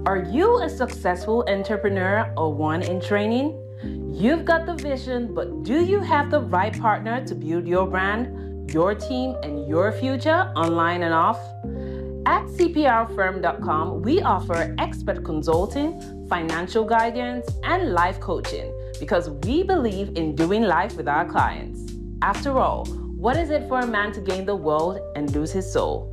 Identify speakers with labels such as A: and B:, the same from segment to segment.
A: Are you a successful entrepreneur or one in training? You've got the vision, but do you have the right partner to build your brand, your team, and your future online and off? At cprfirm.com, we offer expert consulting, financial guidance, and life coaching because we believe in doing life with our clients. After all, what is it for a man to gain the world and lose his soul?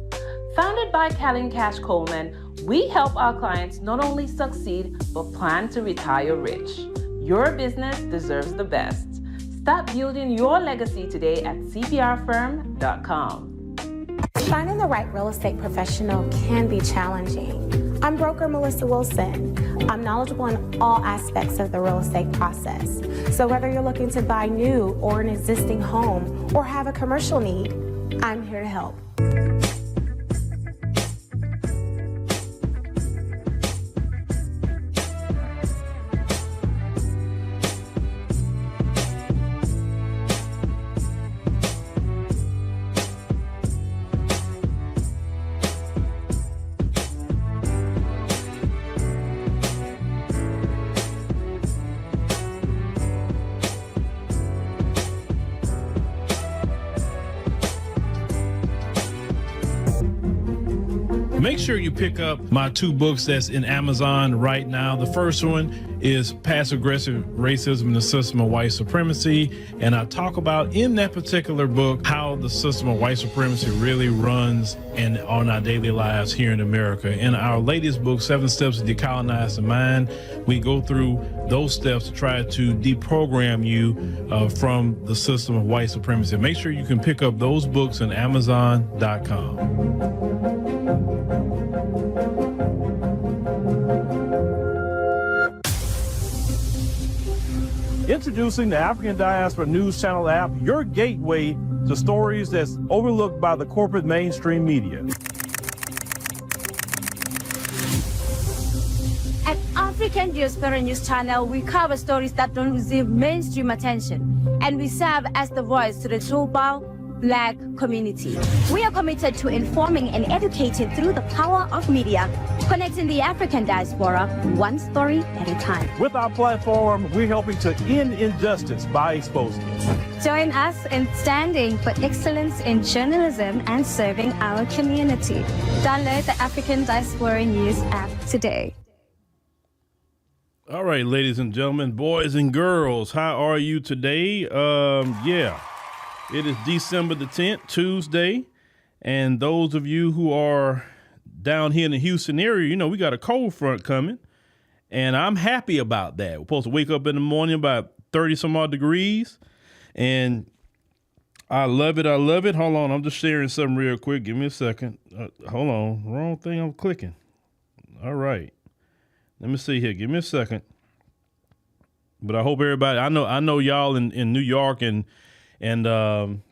A: Founded by Callan Cash Coleman, we help our clients not only succeed, but plan to retire rich. Your business deserves the best. Start building your legacy today at cprfirm.com.
B: Finding the right real estate professional can be challenging. I'm broker Melissa Wilson. I'm knowledgeable in all aspects of the real estate process. So whether you're looking to buy new or an existing home or have a commercial need, I'm here to help.
C: Make sure you pick up my two books that's in Amazon right now. The first one is Passive-Aggressive Racism and the System of White Supremacy. And I talk about in that particular book how the system of white supremacy really runs on our daily lives here in America. In our latest book, 7 Steps to Decolonize the Mind, we go through those steps to try to deprogram you from the system of white supremacy. Make sure you can pick up those books on Amazon.com.
D: Introducing the African Diaspora News Channel app, your gateway to stories that's overlooked by the corporate mainstream media.
E: At African Diaspora News Channel, we cover stories that don't receive mainstream attention, and we serve as the voice to the global Black community. We are committed to informing and educating through the power of media, connecting the African diaspora one story at a time.
D: With our platform, we're helping to end injustice by exposing it.
E: Join us in standing for excellence in journalism and serving our community. Download the African Diaspora News app today.
C: All right, ladies and gentlemen, boys and girls, how are you today? It is December the 10th, Tuesday, and those of you who are down here in the Houston area, you know, we got a cold front coming, and I'm happy about that. We're supposed to wake up in the morning about 30 some odd degrees, and I love it. I love it. Hold on. I'm just sharing something real quick. Give me a second. Hold on. Wrong thing I'm clicking. All right. Let me see here. Give me a second. But I hope everybody, I know y'all in New York and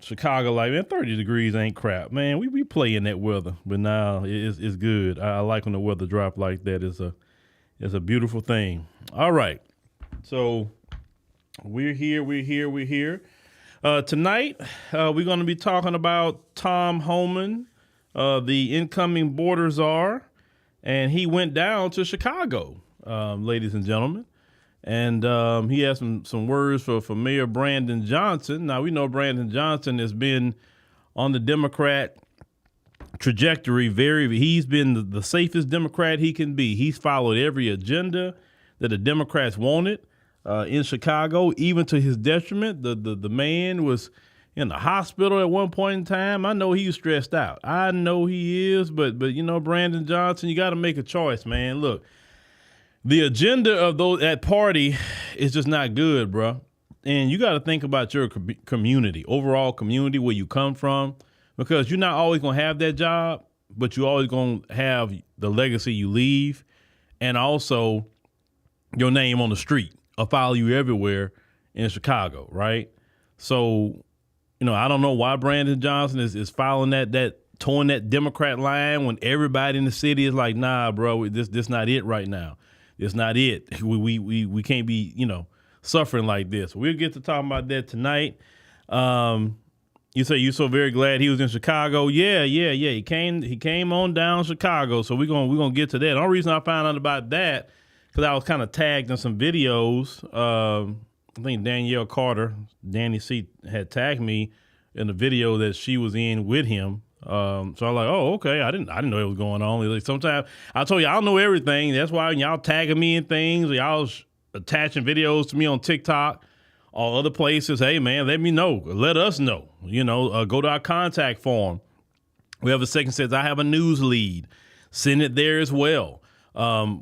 C: Chicago, like, man, 30 degrees ain't crap, man. We play in that weather, but now it's good. I like when the weather drop like that. It's a beautiful thing. All right, so we're here. Tonight, we're going to be talking about Tom Homan, the incoming border czar, and he went down to Chicago, ladies and gentlemen. And he has some words for Mayor Brandon Johnson. Now, we know Brandon Johnson has been on the Democrat trajectory. He's been the safest Democrat he can be. He's followed every agenda that the Democrats wanted in Chicago, even to his detriment. The man was in the hospital at one point in time. I know he was stressed out. I know he is, but you know, Brandon Johnson, you got to make a choice, man. Look. The agenda of that party is just not good, bro. And you got to think about your community, overall community, where you come from, because you're not always going to have that job, but you're always going to have the legacy you leave and also your name on the street or follow you everywhere in Chicago, right? So, you know, I don't know why Brandon Johnson is following towing that Democrat line when everybody in the city is like, nah, bro, this not it right now. It's not it. We can't be, you know, suffering like this. We'll get to talking about that tonight. You say you're so very glad he was in Chicago. Yeah. He came on down Chicago. So we're gonna get to that. The only reason I found out about that because I was kind of tagged in some videos. I think Danielle Carter, Danny C, had tagged me in the video that she was in with him. So I was like, oh, okay. I didn't know it was going on. Like sometimes I told you I don't know everything. That's why y'all tagging me in things. Y'all attaching videos to me on TikTok or other places. Hey man, let me know. Let us know. Go to our contact form. We have a section that says I have a news lead. Send it there as well.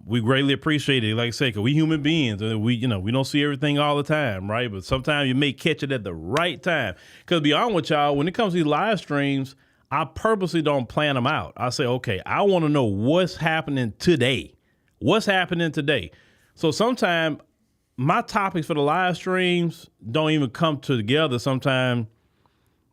C: We greatly appreciate it. Like I say, 'cause we human beings, and we don't see everything all the time, right? But sometimes you may catch it at the right time. Because to be honest with y'all, when it comes to these live streams, I purposely don't plan them out. I say, okay, I want to know what's happening today. What's happening today? So sometimes my topics for the live streams don't even come together sometimes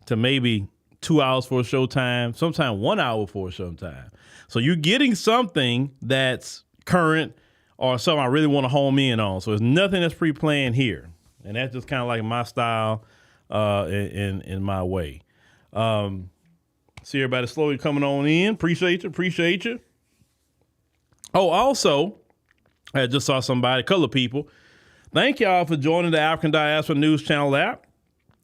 C: to maybe 2 hours for a show time, sometimes 1 hour for a show time. So you're getting something that's current or something I really want to home in on. So there's nothing that's pre-planned here. And that's just kind of like my style in my way. See everybody slowly coming on in. Appreciate you. Oh, also, I just saw somebody, a couple of people. Thank y'all for joining the African Diaspora News Channel app.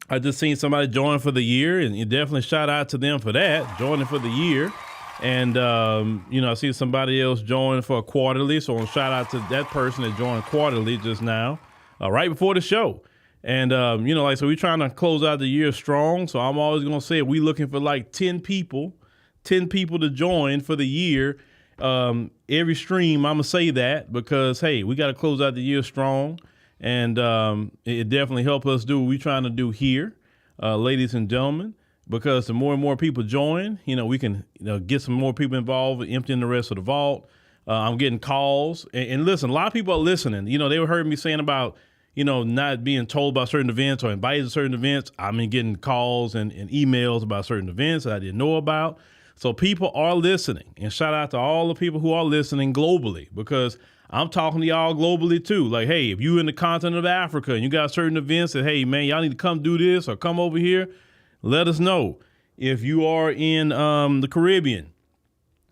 C: I just seen somebody join for the year, and you definitely shout out to them for that, joining for the year. And, I see somebody else join for a quarterly, so I'll shout out to that person that joined quarterly just now, right before the show. And, so we're trying to close out the year strong, so I'm always going to say we looking for like 10 people to join for the year. Every stream, I'm going to say that because, hey, we got to close out the year strong. And it definitely help us do what we're trying to do here, ladies and gentlemen, because the more and more people join, we can get some more people involved, emptying the rest of the vault. I'm getting calls. And listen, a lot of people are listening. They were hearing me saying about, not being told about certain events or invited to certain events. I've been getting calls and emails about certain events that I didn't know about. So people are listening. And shout out to all the people who are listening globally because I'm talking to y'all globally too. Like, hey, if you in the continent of Africa and you got certain events that, hey, man, y'all need to come do this or come over here, let us know. If you are in the Caribbean,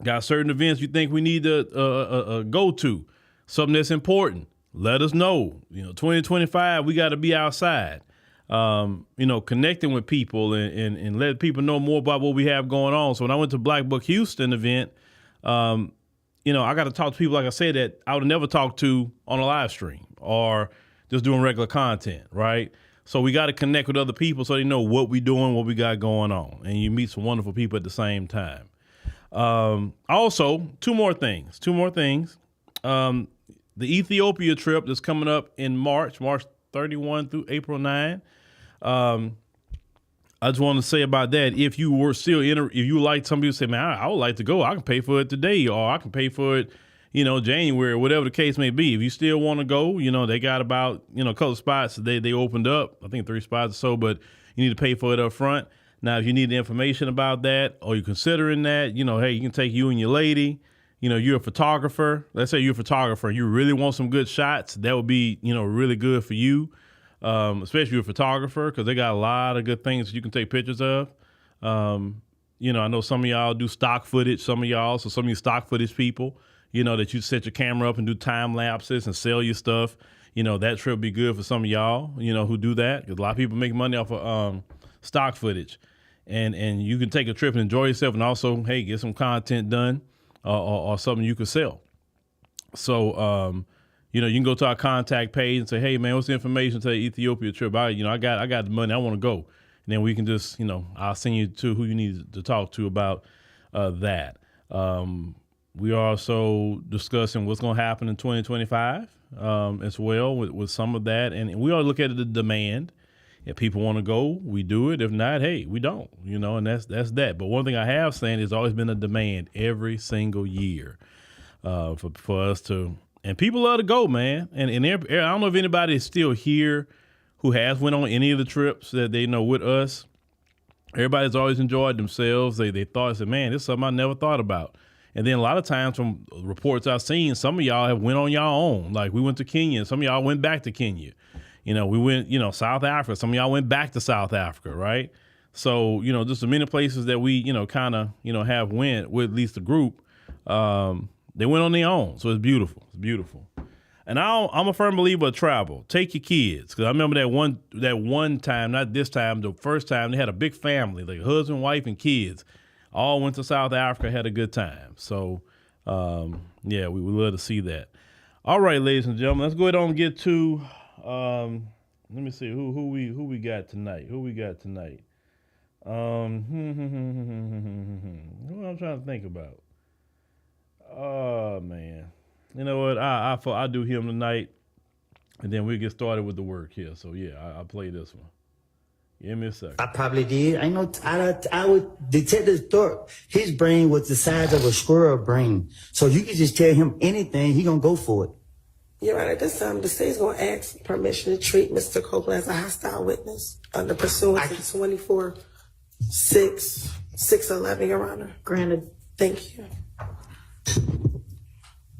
C: got certain events you think we need to go to, something that's important, let us know. 2025, we got to be outside, connecting with people and let people know more about what we have going on. So when I went to Black Book Houston event, I got to talk to people, like I said, that I would have never talked to on a live stream or just doing regular content, right? So we got to connect with other people so they know what we doing, what we got going on. And you meet some wonderful people at the same time. Also, two more things. The Ethiopia trip that's coming up in March 31 through April 9. I just want to say about that. If you were still if you like, some people say, man, I would like to go. I can pay for it today, or I can pay for it, January, whatever the case may be. If you still want to go, they got about, a couple of spots they opened up. I think 3 spots or so, but you need to pay for it up front. Now, if you need the information about that, or you're considering that, hey, you can take you and your lady. You're a photographer. Let's say you're a photographer. You really want some good shots. That would be, really good for you. Especially if you're a photographer, because they got a lot of good things that you can take pictures of. I know some of y'all do stock footage, some of you stock footage people, that you set your camera up and do time lapses and sell your stuff. That trip would be good for some of y'all, who do that. Because a lot of people make money off of stock footage. And you can take a trip and enjoy yourself and also, hey, get some content done or something you could sell. So, you can go to our contact page and say, hey, man, what's the information to the Ethiopia trip? I got the money. I want to go. And then we can just, I'll send you to who you need to talk to about that. We are also discussing what's going to happen in 2025 as well with some of that. And we all look at the demand. If people want to go, we do it. If not, hey, we don't, and that's that. But one thing I have seen is always been a demand every single year for us to. And people love to go, man. And I don't know if anybody is still here who has went on any of the trips that they know with us. Everybody's always enjoyed themselves. They thought, said, man, this is something I never thought about. And then a lot of times from reports I've seen, some of y'all have went on your own. Like we went to Kenya. Some of y'all went back to Kenya. We went, South Africa. Some of y'all went back to South Africa, right? So, just the many places that we, kind of, have went with at least the group, they went on their own. So it's beautiful. It's beautiful. And I'm a firm believer of travel. Take your kids. Because I remember that one time, not this time, the first time, they had a big family, like husband, wife, and kids. All went to South Africa, had a good time. So, we would love to see that. All right, ladies and gentlemen, let's go ahead and get to, let me see, who we got tonight? Who I'm trying to think about. Oh, man. You know what? I'll do him tonight, and then we'll get started with the work here. So, I'll play this one. Give me a second.
F: I probably did. I know. I would. Detective Thorpe, his brain was the size of a squirrel brain. So you could just tell him anything, he gonna go for it.
G: You're right. At this time, the state's going to ask permission to treat Mr. Copeland as a hostile witness under pursuant to 24-6-611, Your Honor.
H: Granted.
G: Thank you.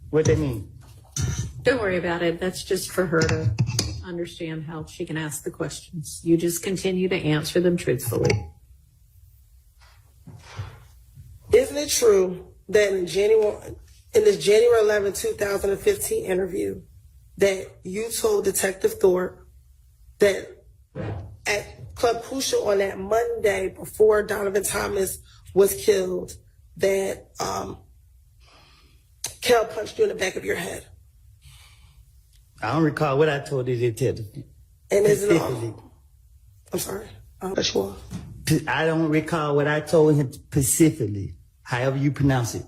F: What that mean?
H: Don't worry about it. That's just for her to understand how she can ask the questions. You just continue to answer them truthfully.
G: Isn't it true that in this January 11, 2015 interview that you told Detective Thorpe that at Club Pusha on that Monday before Donovan Thomas was killed that Kel punched you in the back of your head?
F: I don't recall what I told the detective.
G: And is it I'm sorry. Sure.
F: I don't recall what I told him specifically, however you pronounce it.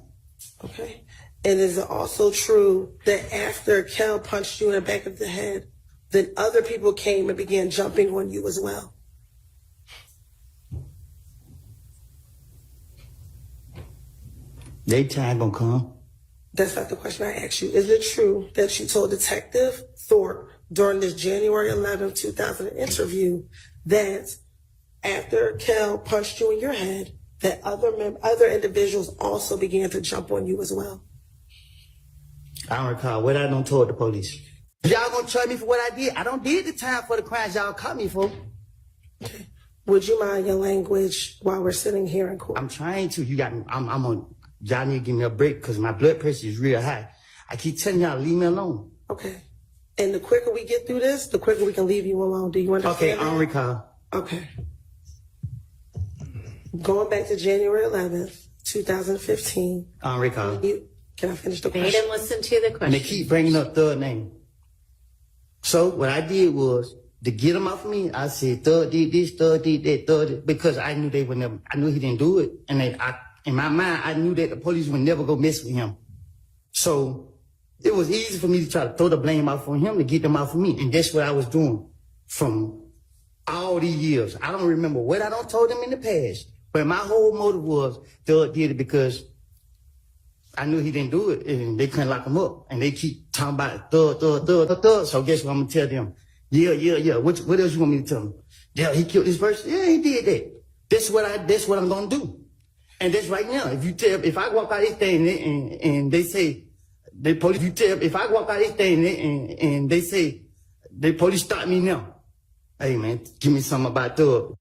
G: Okay. And is it also true that after Kel punched you in the back of the head, then other people came and began jumping on you as well?
F: They time gonna come.
G: That's not the question I asked you. Is it true that you told Detective Thorpe during this January 11, 2000 interview that after Kel punched you in your head, that other individuals also began to jump on you as well?
F: I don't recall what I done told the police. Y'all gonna charge me for what I did? I don't did the time for the crimes y'all caught me for.
G: Okay. Would you mind your language while we're sitting here in court?
F: I'm trying to. You got me. I'm on. Y'all need to give me a break because my blood pressure is real high. I keep telling y'all, leave me alone.
G: Okay. And the quicker we get through this, the quicker we can leave you alone. Do you understand?
F: Okay, I don't recall.
G: Okay. Going back to January 11th, 2015.
F: I don't recall.
G: Can I finish the
H: Wait
G: question?
H: and listen to the question.
F: And they keep bringing up Thug name. So what I did was, to get him off of me, I said, Thug did this, Thug did that, Thug did, because I knew they would never, I knew he didn't do it. And in my mind, I knew that the police would never go mess with him. So it was easy for me to try to throw the blame off on him to get them off of me. And that's what I was doing from all these years. I don't remember what I don't told them in the past, but my whole motive was Thug did it because I knew he didn't do it and they couldn't lock him up. And they keep talking about Thug. So guess what I'm gonna tell them? Yeah. What else you want me to tell them? Yeah, he killed this person. Yeah, he did that. That's what I'm gonna do. And that's right now. If I walk out this thing and they say, if I walk out this thing and they say, the police stop me now. Hey man, give me something about Thug.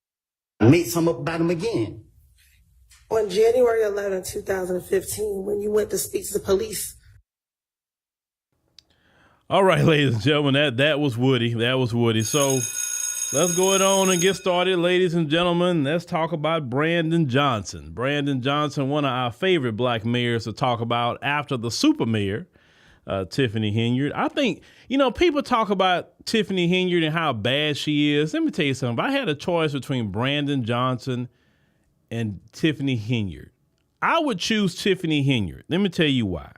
F: Make something up about him again.
G: On January 11, 2015, when you went to speak to the police.
C: All right, ladies and gentlemen, that was Woody. So let's go on and get started, ladies and gentlemen. Let's talk about Brandon Johnson. Brandon Johnson, one of our favorite black mayors to talk about after the super mayor, Tiffany Henyard. I think, people talk about Tiffany Henyard and how bad she is. Let me tell you something. If I had a choice between Brandon Johnson and Tiffany Henyard, I would choose Tiffany Henyard. Let me tell you why.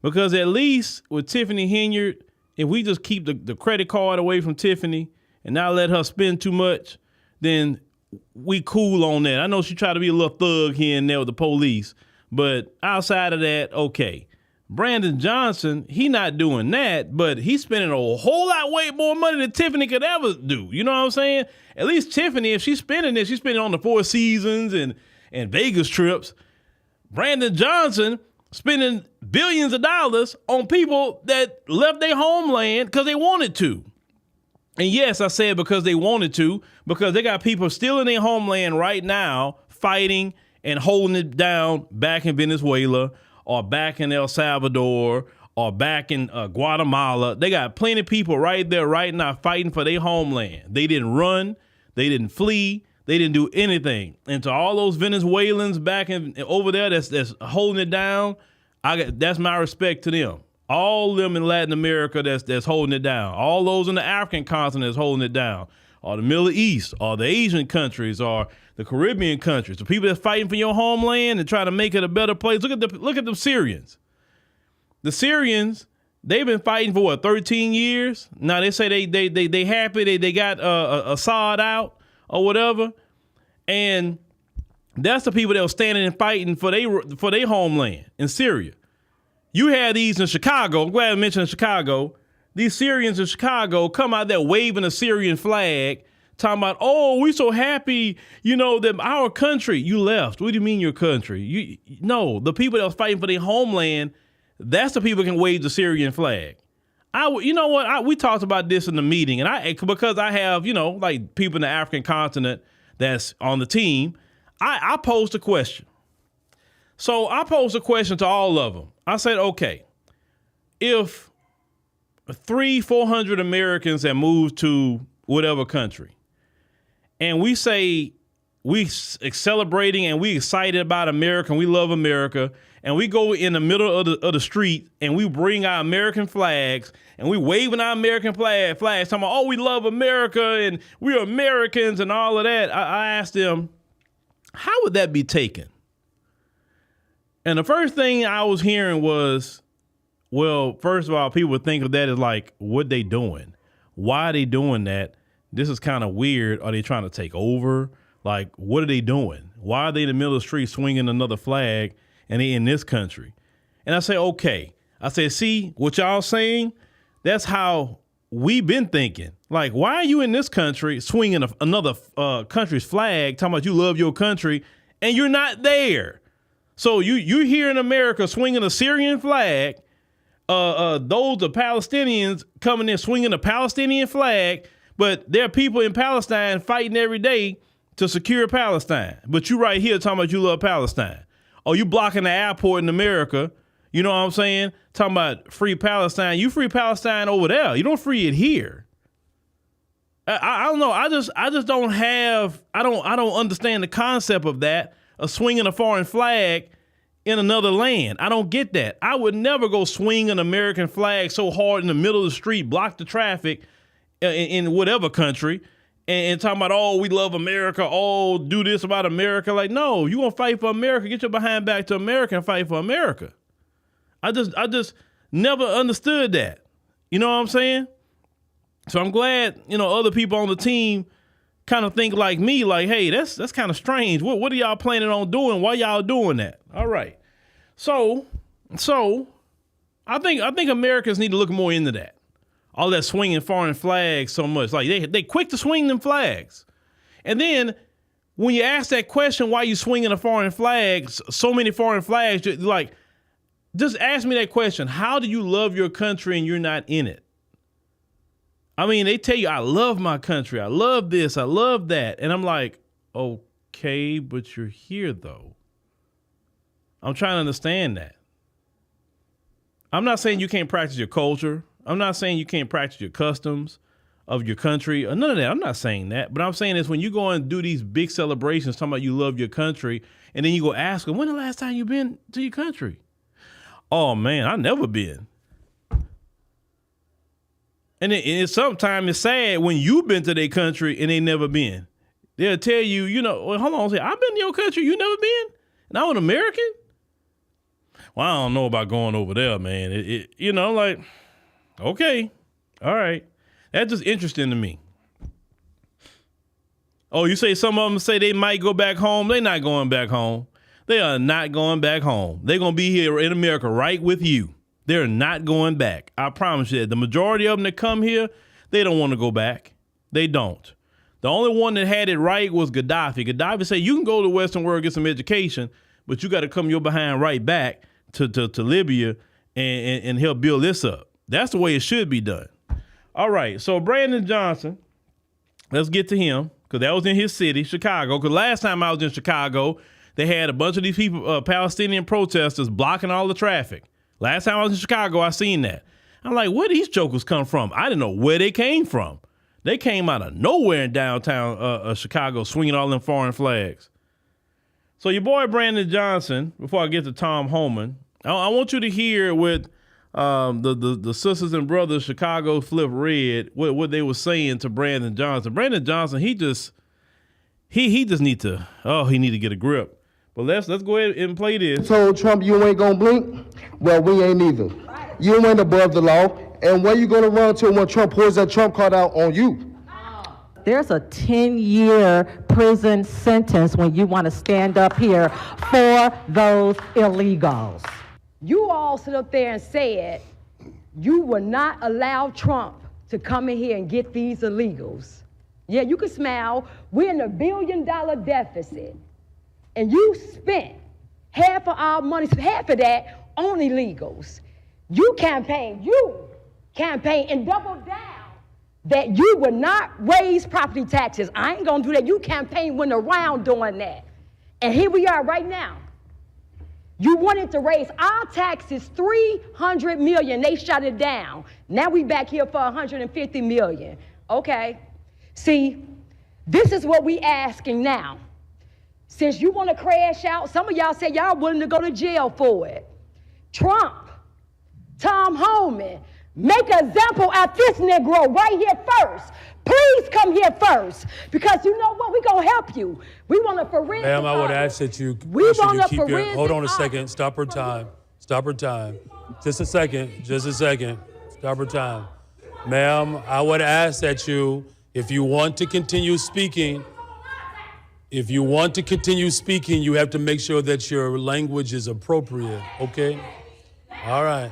C: Because at least with Tiffany Henyard, if we just keep the credit card away from Tiffany and not let her spend too much, then we cool on that. I know she tried to be a little thug here and there with the police, but outside of that, okay. Brandon Johnson, he not doing that, but he's spending a whole lot way more money than Tiffany could ever do. You know what I'm saying? At least Tiffany, if she's spending it, she's spending it on the Four Seasons and Vegas trips. Brandon Johnson spending billions of dollars on people that left their homeland because they wanted to. And yes, I said because they wanted to, because they got people still in their homeland right now fighting and holding it down back in Venezuela or back in El Salvador or back in Guatemala. They got plenty of people right there right now fighting for their homeland. They didn't run. They didn't flee. They didn't do anything. And to all those Venezuelans back over there that's holding it down, that's my respect to them. All of them in Latin America that's holding it down. All those in the African continent that's holding it down. Or the Middle East, or the Asian countries, or the Caribbean countries. The people that's fighting for your homeland and trying to make it a better place. Look at the Syrians. The Syrians, they've been fighting for 13 years. Now they say they happy they got Assad out or whatever, and that's the people that were standing and fighting for their homeland in Syria. You had these in Chicago. I'm glad I mentioned Chicago. These Syrians in Chicago come out there waving a Syrian flag, talking about, oh, we so happy, that our country. You left. What do you mean your country? No, the people that was fighting for their homeland, that's the people that can wave the Syrian flag. We talked about this in the meeting, and because I have, like people in the African continent that's on the team, I posed a question. So I posed a question to all of them. I said, okay, if 300-400 Americans have moved to whatever country, and we say we celebrating and we excited about America and we love America, and we go in the middle of the street and we bring our American flags and we waving our American flags, talking about, oh, we love America and we're Americans and all of that. I asked them, how would that be taken? And the first thing I was hearing was, well, first of all, people would think of that as like, what they doing? Why are they doing that? This is kind of weird. Are they trying to take over? Like, what are they doing? Why are they in the middle of the street swinging another flag and they in this country? And I say, okay. I said, see, what y'all saying? That's how we've been thinking. Like, why are you in this country swinging another country's flag, talking about you love your country, and you're not there? So you here in America swinging a Syrian flag, those the Palestinians coming in swinging a Palestinian flag, but there are people in Palestine fighting every day to secure Palestine. But you right here talking about you love Palestine. Or you blocking the airport in America, you know what I'm saying? Talking about free Palestine. You free Palestine over there. You don't free it here. I don't know. I just don't have, I don't understand the concept of that, of swinging a foreign flag in another land. I don't get that. I would never go swing an American flag so hard in the middle of the street, block the traffic in whatever country, and talking about, oh, we love America, oh, do this about America. Like, no, you gonna fight for America, get your behind back to America and fight for America. I just never understood that. You know what I'm saying? So I'm glad, other people on the team kind of think like me, like, hey, that's kind of strange. What are y'all planning on doing? Why y'all doing that? All right. So I think Americans need to look more into that. All that swinging foreign flags so much. Like they quick to swing them flags. And then when you ask that question, why you swinging a foreign flag, so many foreign flags, like, just ask me that question. How do you love your country and you're not in it? I mean, they tell you, I love my country. I love this. I love that. And I'm like, okay, but you're here though. I'm trying to understand that. I'm not saying you can't practice your culture. I'm not saying you can't practice your customs of your country or none of that. I'm not saying that. But I'm saying is when you go and do these big celebrations talking about you love your country, and then you go ask them, when the last time you been to your country? Oh, man, I never been. And sometimes it's sad when you've been to their country and they never been. They'll tell you, well, hold on, I've been to your country, you never been? And I'm an American? Well, I don't know about going over there, man. Like, okay, all right. That's just interesting to me. Oh, you say some of them say they might go back home. They're not going back home. They are not going back home. They're going to be here in America right with you. They're not going back. I promise you that. The majority of them that come here, they don't want to go back. They don't. The only one that had it right was Gaddafi. Gaddafi said, you can go to the Western world, get some education, but you got to come your behind right back to Libya and help build this up. That's the way it should be done. All right, so Brandon Johnson, let's get to him, because that was in his city, Chicago. Because last time I was in Chicago, they had a bunch of these people, Palestinian protesters, blocking all the traffic. Last time I was in Chicago, I seen that. I'm like, where these jokers come from? I didn't know where they came from. They came out of nowhere in downtown Chicago, swinging all them foreign flags. So your boy Brandon Johnson, before I get to Tom Homan, I want you to hear what the sisters and brothers Chicago Flip Red, what they were saying to Brandon Johnson. Brandon Johnson, he just need to get a grip. But let's go ahead and play this.
I: Told Trump you ain't gonna blink? Well, we ain't either. You ain't above the law. And where you gonna run to when Trump pulls that Trump card out on you?
J: There's a 10-year prison sentence when you want to stand up here for those illegals.
K: You all sit up there and said you will not allow Trump to come in here and get these illegals. Yeah, you can smile. We're in $1 billion deficit. And you spent half of our money, half of that on illegals. You campaigned and doubled down that you would not raise property taxes. I ain't gonna do that. You campaigned, went around doing that. And here we are right now. You wanted to raise our taxes $300 million. They shut it down. Now we back here for $150 million. Okay. See, this is what we asking now. Since you want to crash out, some of y'all say y'all willing to go to jail for it. Trump, Tom Homan, make an example of this Negro right here first. Please come here first, because you know what? We're going to help you. We want to forensic.
L: Ma'am, I would ask that you keep your, hold on a second. Stop her time. Stop her time. Just a second. Stop her time. Ma'am, I would ask that you, if you want to continue speaking, you have to make sure that your language is appropriate, okay? All right.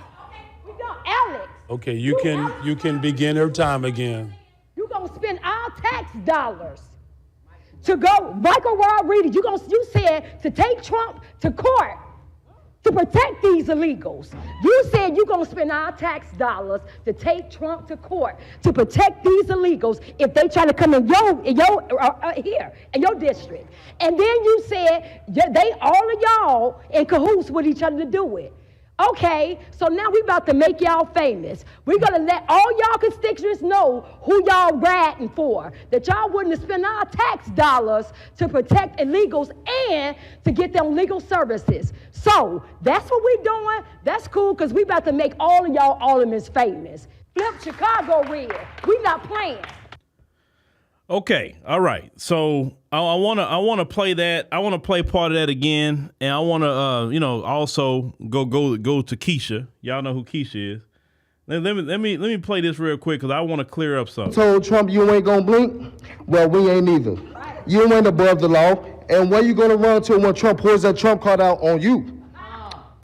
K: Alex.
L: Okay, you can begin her time again.
K: You're gonna spend our tax dollars to go, Michael Rodriguez, you said to take Trump to court to protect these illegals. You said you're gonna spend our tax dollars to take Trump to court to protect these illegals if they try to come in your district. And then you said all of y'all in cahoots with each other to do it. Okay, so now we about to make y'all famous. We're gonna let all y'all constituents know who y'all ratting for, that y'all wouldn't spend our tax dollars to protect illegals and to get them legal services. So that's what we're doing. That's cool, because we about to make all of y'all aldermen famous. Flip Chicago red. We not playing.
C: Okay, all right. So I wanna play that. I wanna play part of that again, and I wanna also go to Keisha. Y'all know who Keisha is. Let me play this real quick, because I want to clear up something.
I: Told Trump you ain't gonna blink? Well, we ain't either. You ain't above the law. And where you gonna run to when Trump pulls that Trump card out on you?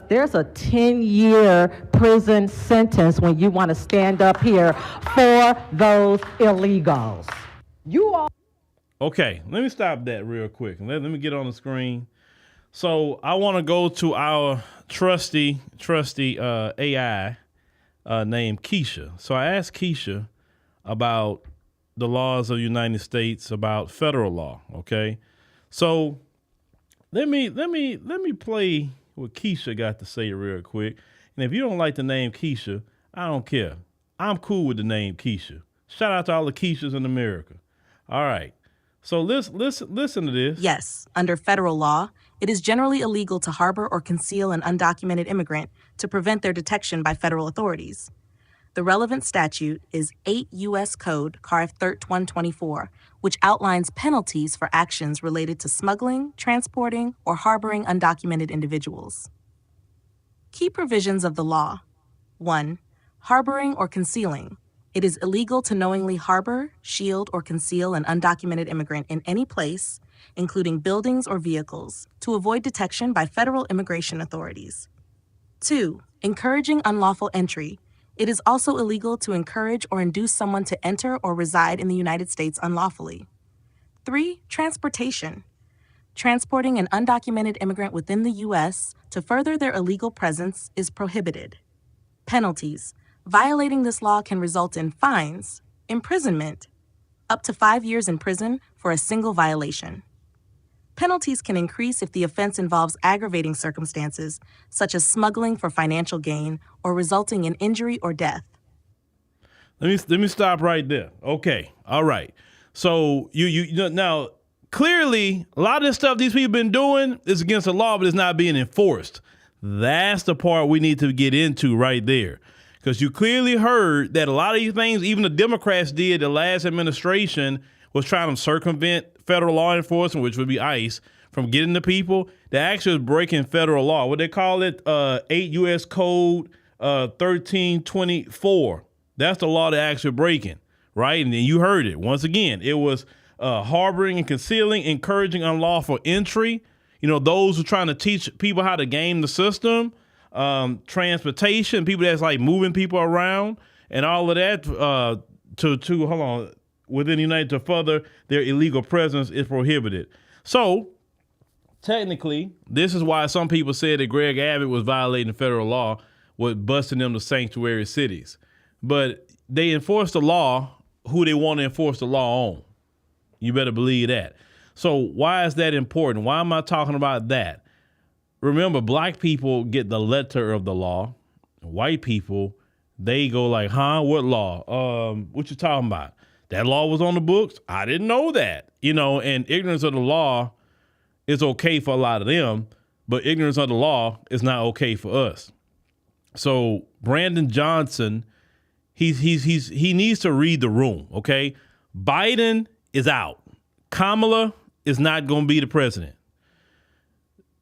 J: There's a 10-year prison sentence when you want to stand up here for those illegals.
K: You all.
C: Okay, let me stop that real quick. Let me get on the screen. So I want to go to our trusty AI named Keisha. So I asked Keisha about the laws of the United States, about federal law. Okay, so let me play what Keisha got to say real quick. And if you don't like the name Keisha, I don't care. I'm cool with the name Keisha. Shout out to all the Keishas in America. All right. So listen to this.
M: Yes, under federal law, it is generally illegal to harbor or conceal an undocumented immigrant to prevent their detection by federal authorities. The relevant statute is 8 U.S. Code Carf 124, which outlines penalties for actions related to smuggling, transporting, or harboring undocumented individuals. Key provisions of the law. 1. Harboring or concealing. It is illegal to knowingly harbor, shield, or conceal an undocumented immigrant in any place, including buildings or vehicles, to avoid detection by federal immigration authorities. 2. Encouraging unlawful entry. It is also illegal to encourage or induce someone to enter or reside in the United States unlawfully. 3. Transportation. Transporting an undocumented immigrant within the U.S. to further their illegal presence is prohibited. Penalties. Violating this law can result in fines, imprisonment, up to 5 years in prison for a single violation. Penalties can increase if the offense involves aggravating circumstances, such as smuggling for financial gain or resulting in injury or death.
C: Let me stop right there. Okay, all right. So you now clearly a lot of this stuff these people been doing is against the law, but it's not being enforced. That's the part we need to get into right there. Because you clearly heard that a lot of these things, even the Democrats did, the last administration was trying to circumvent federal law enforcement, which would be ICE, from getting to people. They actually was breaking federal law. What they call it, 8 U.S. Code 1324. That's the law they're actually breaking, right? And then you heard it. Once again, it was harboring and concealing, encouraging unlawful entry. You know, those who are trying to teach people how to game the system. Transportation, people that's like moving people around and all of that within the United to further their illegal presence is prohibited. So technically, this is why some people said that Greg Abbott was violating federal law with busting them to sanctuary cities. But they enforce the law who they want to enforce the law on. You better believe that. So why is that important? Why am I talking about that? Remember, black people get the letter of the law. White people, they go like, huh? What law? What you talking about? That law was on the books? I didn't know that. You know, and ignorance of the law is okay for a lot of them, but ignorance of the law is not okay for us. So Brandon Johnson, he needs to read the room, okay? Biden is out. Kamala is not going to be the president.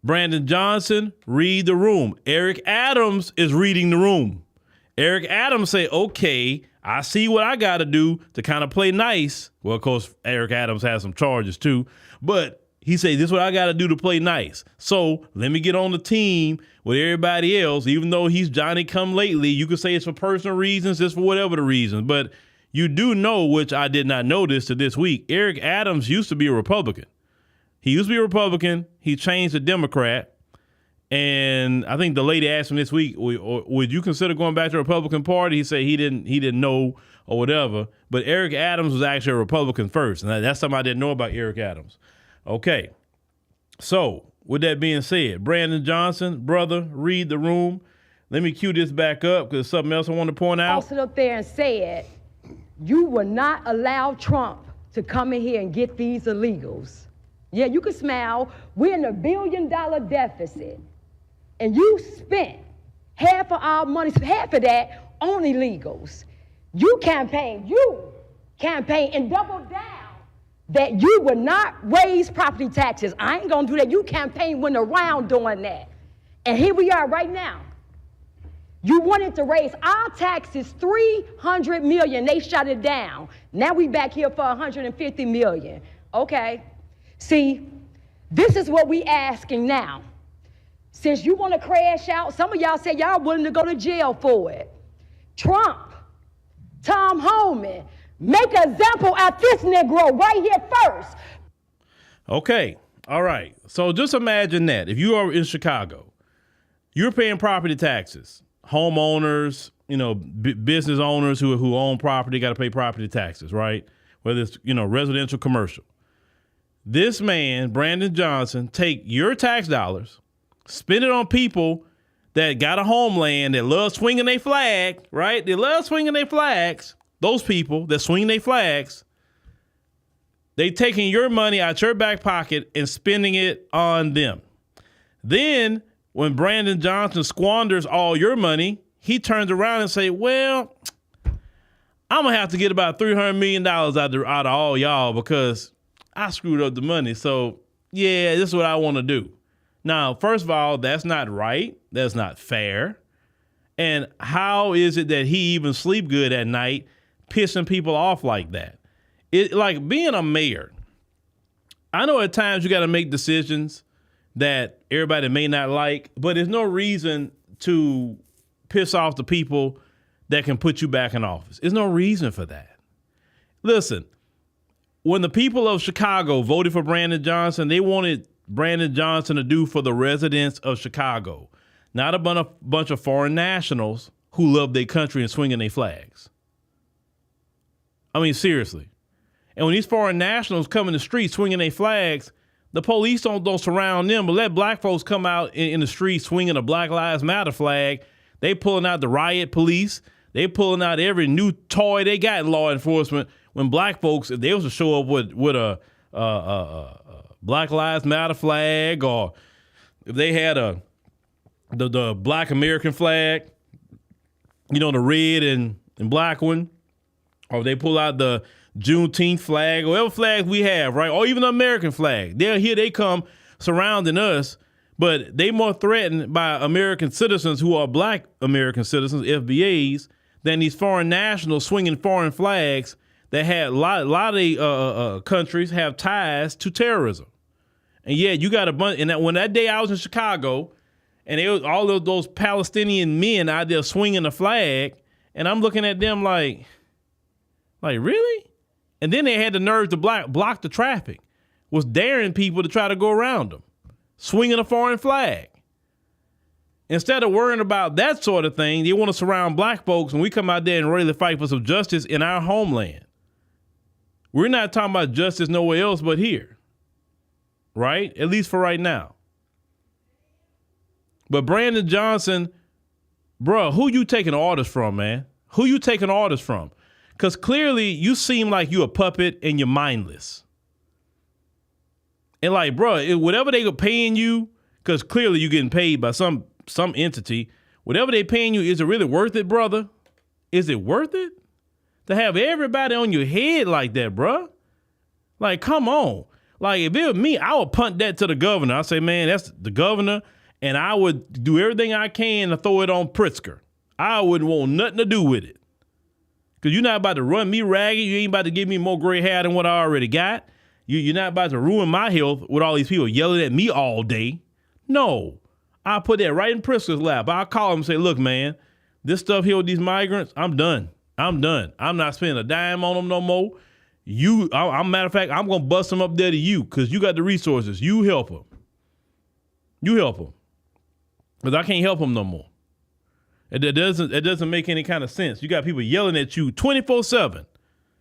C: Brandon Johnson, read the room. Eric Adams is reading the room. Eric Adams say, okay, I see what I got to do to kind of play nice. Well, of course, Eric Adams has some charges too, but he said, this is what I got to do to play nice. So let me get on the team with everybody else. Even though he's Johnny come lately, you could say it's for personal reasons, it's for whatever the reasons. But you do know, which I did not notice to this week, Eric Adams used to be a Republican. He used to be a Republican. He changed to Democrat. And I think the lady asked him this week, would you consider going back to the Republican Party? He said he didn't know or whatever. But Eric Adams was actually a Republican first. And that's something I didn't know about Eric Adams. Okay. So with that being said, Brandon Johnson, brother, read the room. Let me cue this back up because something else I want to point out.
K: I'll sit up there and said, you will not allow Trump to come in here and get these illegals. Yeah, you can smile. We're in $1 billion deficit. And you spent half of our money, half of that on illegals. You campaign and double down that you would not raise property taxes. I ain't gonna do that. You campaign went around doing that. And here we are right now. You wanted to raise our taxes $300 million. They shut it down. Now we back here for $150 million. Okay. See, this is what we asking now. Since you want to crash out, some of y'all say y'all willing to go to jail for it. Trump, Tom Homan, make an example out this Negro right here first.
C: Okay, all right. So just imagine that. If you are in Chicago, you're paying property taxes. Homeowners, you know, business owners who own property got to pay property taxes, right? Whether it's, you know, residential, commercial. This man, Brandon Johnson, take your tax dollars, spend it on people that got a homeland, that love swinging their flag, right? They love swinging their flags. Those people that swing their flags, they taking your money out your back pocket and spending it on them. Then when Brandon Johnson squanders all your money, he turns around and say, well, I'm going to have to get about $300 million out of all y'all because I screwed up the money. So, yeah, this is what I want to do. Now, first of all, that's not right. That's not fair. And how is it that he even sleep good at night pissing people off like that? It like being a mayor. I know at times you got to make decisions that everybody may not like, but there's no reason to piss off the people that can put you back in office. There's no reason for that. Listen, when the people of Chicago voted for Brandon Johnson, they wanted Brandon Johnson to do for the residents of Chicago, not a bunch of foreign nationals who love their country and swinging their flags. I mean, seriously. And when these foreign nationals come in the street swinging their flags, the police don't surround them, but let black folks come out in the street swinging a Black Lives Matter flag. They pulling out the riot police. They pulling out every new toy they got in law enforcement. When black folks, if they was to show up with a Black Lives Matter flag, or if they had the Black American flag, you know, the red and black one, or they pull out the Juneteenth flag, or whatever flag we have, right? Or even the American flag. Here they come surrounding us, but they more threatened by American citizens who are black American citizens, FBAs, than these foreign nationals swinging foreign flags that had a lot of countries have ties to terrorism. And yeah, you got a bunch. And when that day I was in Chicago, and it was all of those Palestinian men out there swinging the flag, and I'm looking at them like really? And then they had the nerve to block the traffic, was daring people to try to go around them, swinging a foreign flag. Instead of worrying about that sort of thing, they want to surround black folks, and we come out there and really fight for some justice in our homeland. We're not talking about justice nowhere else but here, right? At least for right now. But Brandon Johnson, bro, who you taking orders from, man? Who you taking orders from? Because clearly you seem like you a puppet and you're mindless. And like, bro, whatever they were paying you, because clearly you're getting paid by some entity, whatever they paying you, is it really worth it, brother? Is it worth it? To have everybody on your head like that, bro? Like, come on. Like, if it was me, I would punt that to the governor. I say, man, that's the governor, and I would do everything I can to throw it on Pritzker. I wouldn't want nothing to do with it. Because you're not about to run me ragged. You ain't about to give me more gray hair than what I already got. You're not about to ruin my health with all these people yelling at me all day. No. I'll put that right in Pritzker's lap. I'll call him and say, look, man, this stuff here with these migrants, I'm done. I'm not spending a dime on them no more. Matter of fact, I'm going to bust them up there to you because you got the resources. You help them. Because I can't help them no more. It doesn't make any kind of sense. You got people yelling at you 24/7.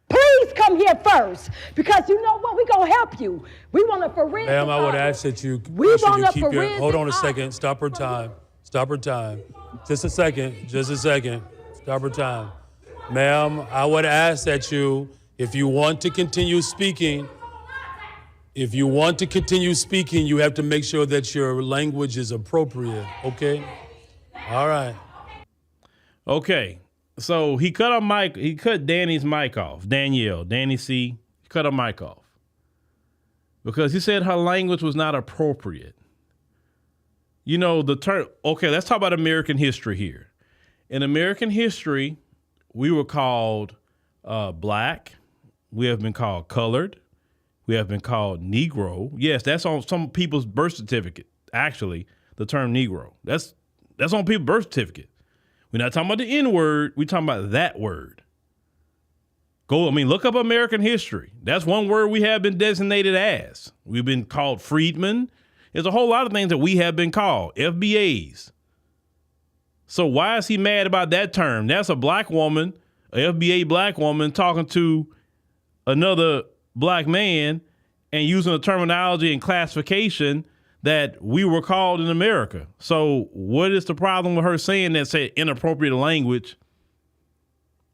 K: Please come here first, because you know what? We're going to help you. We want a forensic
L: Ma'am, I would ask that you keep your... Hold on a second. Stop her time. Just a second. Stop her time. Ma'am, I would ask that you, if you want to continue speaking, you have to make sure that your language is appropriate, okay? All right.
C: Okay. So he cut Danny's mic off. Danny C. He cut her mic off because he said her language was not appropriate. You know, the term, okay, let's talk about American history here. In American history, we were called black. We have been called colored. We have been called Negro. Yes, that's on some people's birth certificate. Actually, the term Negro. That's on people's birth certificate. We're not talking about the N-word. We're talking about that word. Look up American history. That's one word we have been designated as. We've been called freedmen. There's a whole lot of things that we have been called, FBAs. So why is he mad about that term? That's a black woman, a FBA black woman talking to another black man and using a terminology and classification that we were called in America. So what is the problem with her saying that, say, inappropriate language?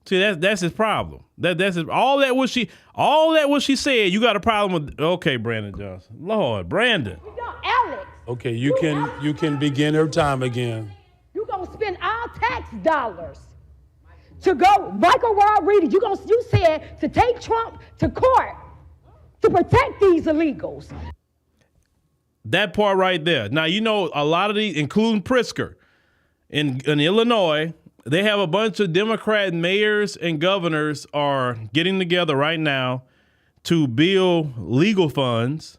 C: See, that's his problem. That's his, all that what she said. You got a problem with? Okay, Brandon Johnson. Lord, Brandon.
K: Alex.
L: Okay, you can begin her time again.
K: You're gonna spend our tax dollars to go, Michael Rodriguez. You said to take Trump to court to protect these illegals.
C: That part right there. Now, you know, a lot of these, including Pritzker, in Illinois, they have a bunch of Democrat mayors and governors are getting together right now to build legal funds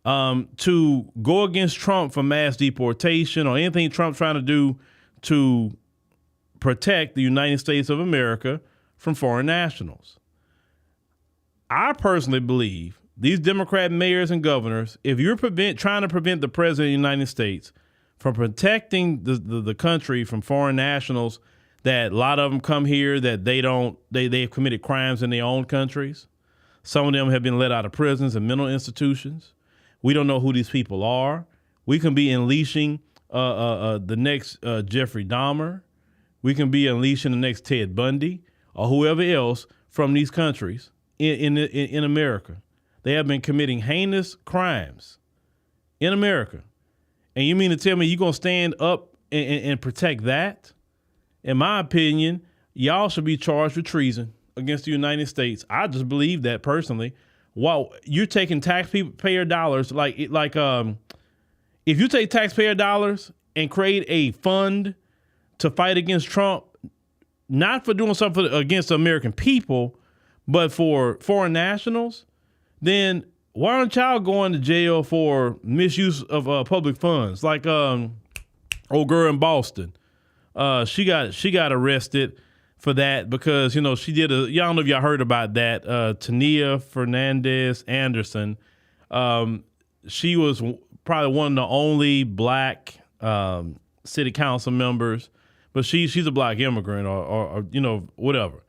C: to go against Trump for mass deportation or anything Trump's trying to do to protect the United States of America from foreign nationals. I personally believe these Democrat mayors and governors, if you're trying to prevent the president of the United States from protecting the country from foreign nationals that a lot of them come here that they've committed crimes in their own countries. Some of them have been let out of prisons and mental institutions. We don't know who these people are. We can be unleashing the next Jeffrey Dahmer. We can be unleashing the next Ted Bundy or whoever else from these countries in America. They have been committing heinous crimes in America. And you mean to tell me you're going to stand up and protect that? In my opinion, y'all should be charged with treason against the United States. I just believe that personally. Wow, you're taking taxpayer dollars like if you take taxpayer dollars and create a fund to fight against Trump, not for doing something against the American people, but for foreign nationals, then why aren't y'all going to jail for misuse of public funds? Like old girl in Boston, she got arrested for that because she did y'all don't know if y'all heard about that. Tania Fernandez Anderson, she was probably one of the only black city council members, but she's a black immigrant or whatever.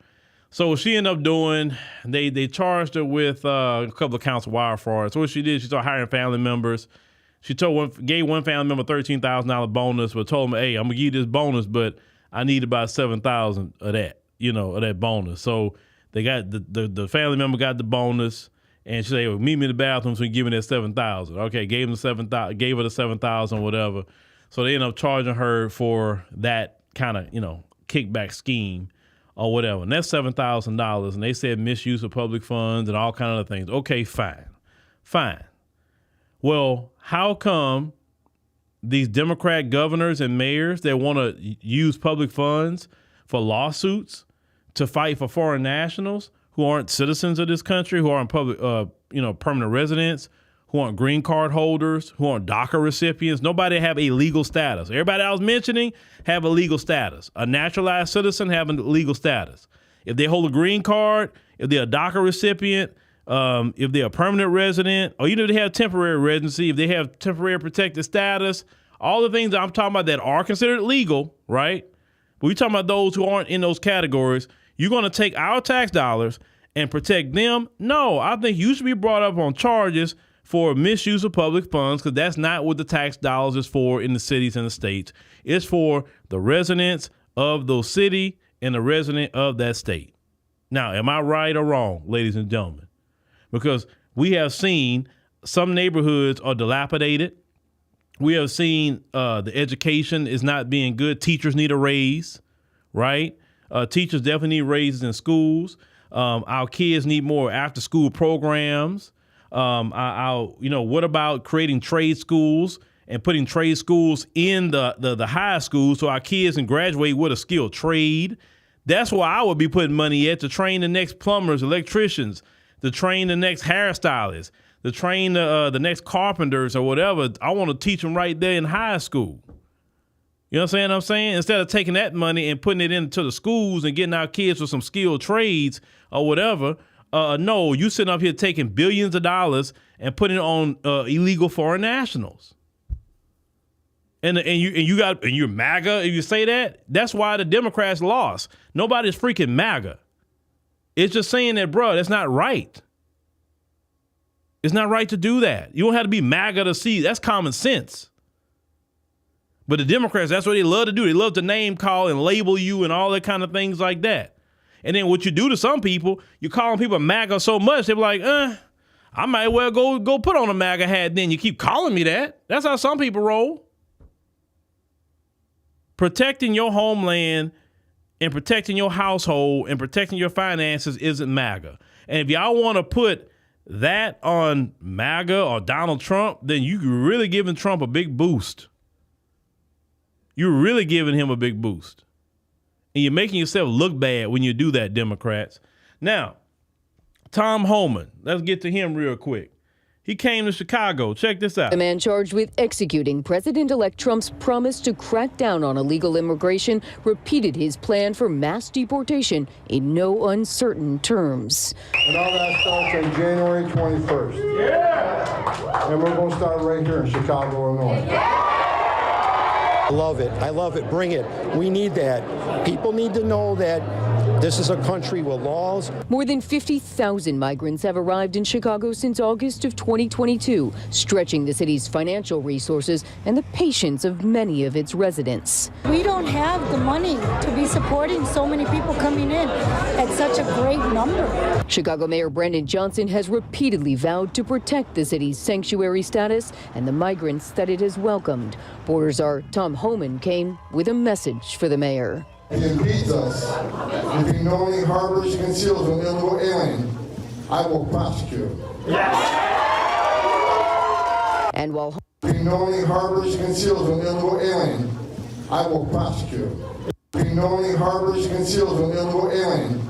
C: So what she ended up doing, they charged her with a couple of counts of wire fraud. So what she did, she started hiring family members. She gave one family member $13,000 bonus, but told them, hey, I'm gonna give you this bonus, but I need about $7,000 of that, of that bonus. So they got the family member got the bonus, and she said, well, meet me in the bathroom so we can give me that $7,000. Okay, gave her the $7,000, whatever. So they ended up charging her for that kind of, kickback scheme or whatever. And that's $7,000. And they said misuse of public funds and all kind of things. Okay, fine. Well, how come these Democrat governors and mayors that want to use public funds for lawsuits to fight for foreign nationals who aren't citizens of this country, who aren't public, permanent residents, who aren't green card holders, who aren't DACA recipients? Nobody have a legal status. Everybody I was mentioning have a legal status. A naturalized citizen have a legal status. If they hold a green card, if they're a DACA recipient, if they're a permanent resident, or even if they have temporary residency, if they have temporary protected status, all the things that I'm talking about that are considered legal, right? But we're talking about those who aren't in those categories. You're going to take our tax dollars and protect them? No, I think you should be brought up on charges for misuse of public funds, because that's not what the tax dollars is for in the cities and the states. It's for the residents of those city and the resident of that state. Now, am I right or wrong, ladies and gentlemen? Because we have seen some neighborhoods are dilapidated. We have seen the education is not being good. Teachers need a raise, right? Teachers definitely need raises in schools. Our kids need more after-school programs. What about creating trade schools and putting trade schools in the high school so our kids can graduate with a skilled trade? That's where I would be putting money at, to train the next plumbers, electricians, to train the next hairstylists, to train the next carpenters or whatever. I want to teach them right there in high school. You know what I'm saying? Instead of taking that money and putting it into the schools and getting our kids with some skilled trades or whatever. No, you sitting up here taking billions of dollars and putting it on illegal foreign nationals. And you're MAGA if you say that. That's why the Democrats lost. Nobody's freaking MAGA. It's just saying that, bro, that's not right. It's not right to do that. You don't have to be MAGA to see. That's common sense. But the Democrats, that's what they love to do. They love to name call and label you and all that kind of things like that. And then what you do to some people, you calling people MAGA so much, they're like, I might well go put on a MAGA hat then. You keep calling me that. That's how some people roll. Protecting your homeland and protecting your household and protecting your finances isn't MAGA. And if y'all want to put that on MAGA or Donald Trump, then you're really giving Trump a big boost. You're really giving him a big boost. And you're making yourself look bad when you do that, Democrats. Now, Tom Homan, let's get to him real quick. He came to Chicago. Check this out.
N: The man charged with executing President-elect Trump's promise to crack down on illegal immigration repeated his plan for mass deportation in no uncertain terms.
I: And all that starts on January 21st. Yeah! And we're going to start right here in Chicago, Illinois. Yeah!
O: I love it. I love it. Bring it. We need that. People need to know that this is a country with laws.
N: More than 50,000 migrants have arrived in Chicago since August of 2022, stretching the city's financial resources and the patience of many of its residents.
P: We don't have the money to be supporting so many people coming in at such a great number.
N: Chicago Mayor Brandon Johnson has repeatedly vowed to protect the city's sanctuary status and the migrants that it has welcomed. Border Czar Tom Homan came with a message for the mayor.
I: If he impedes us, if he knowingly harbors and conceals an illegal alien, I will prosecute him.
N: And while
I: if he knowingly harbors and conceals an illegal alien, I will prosecute him. If he knowingly harbors and conceals an illegal alien,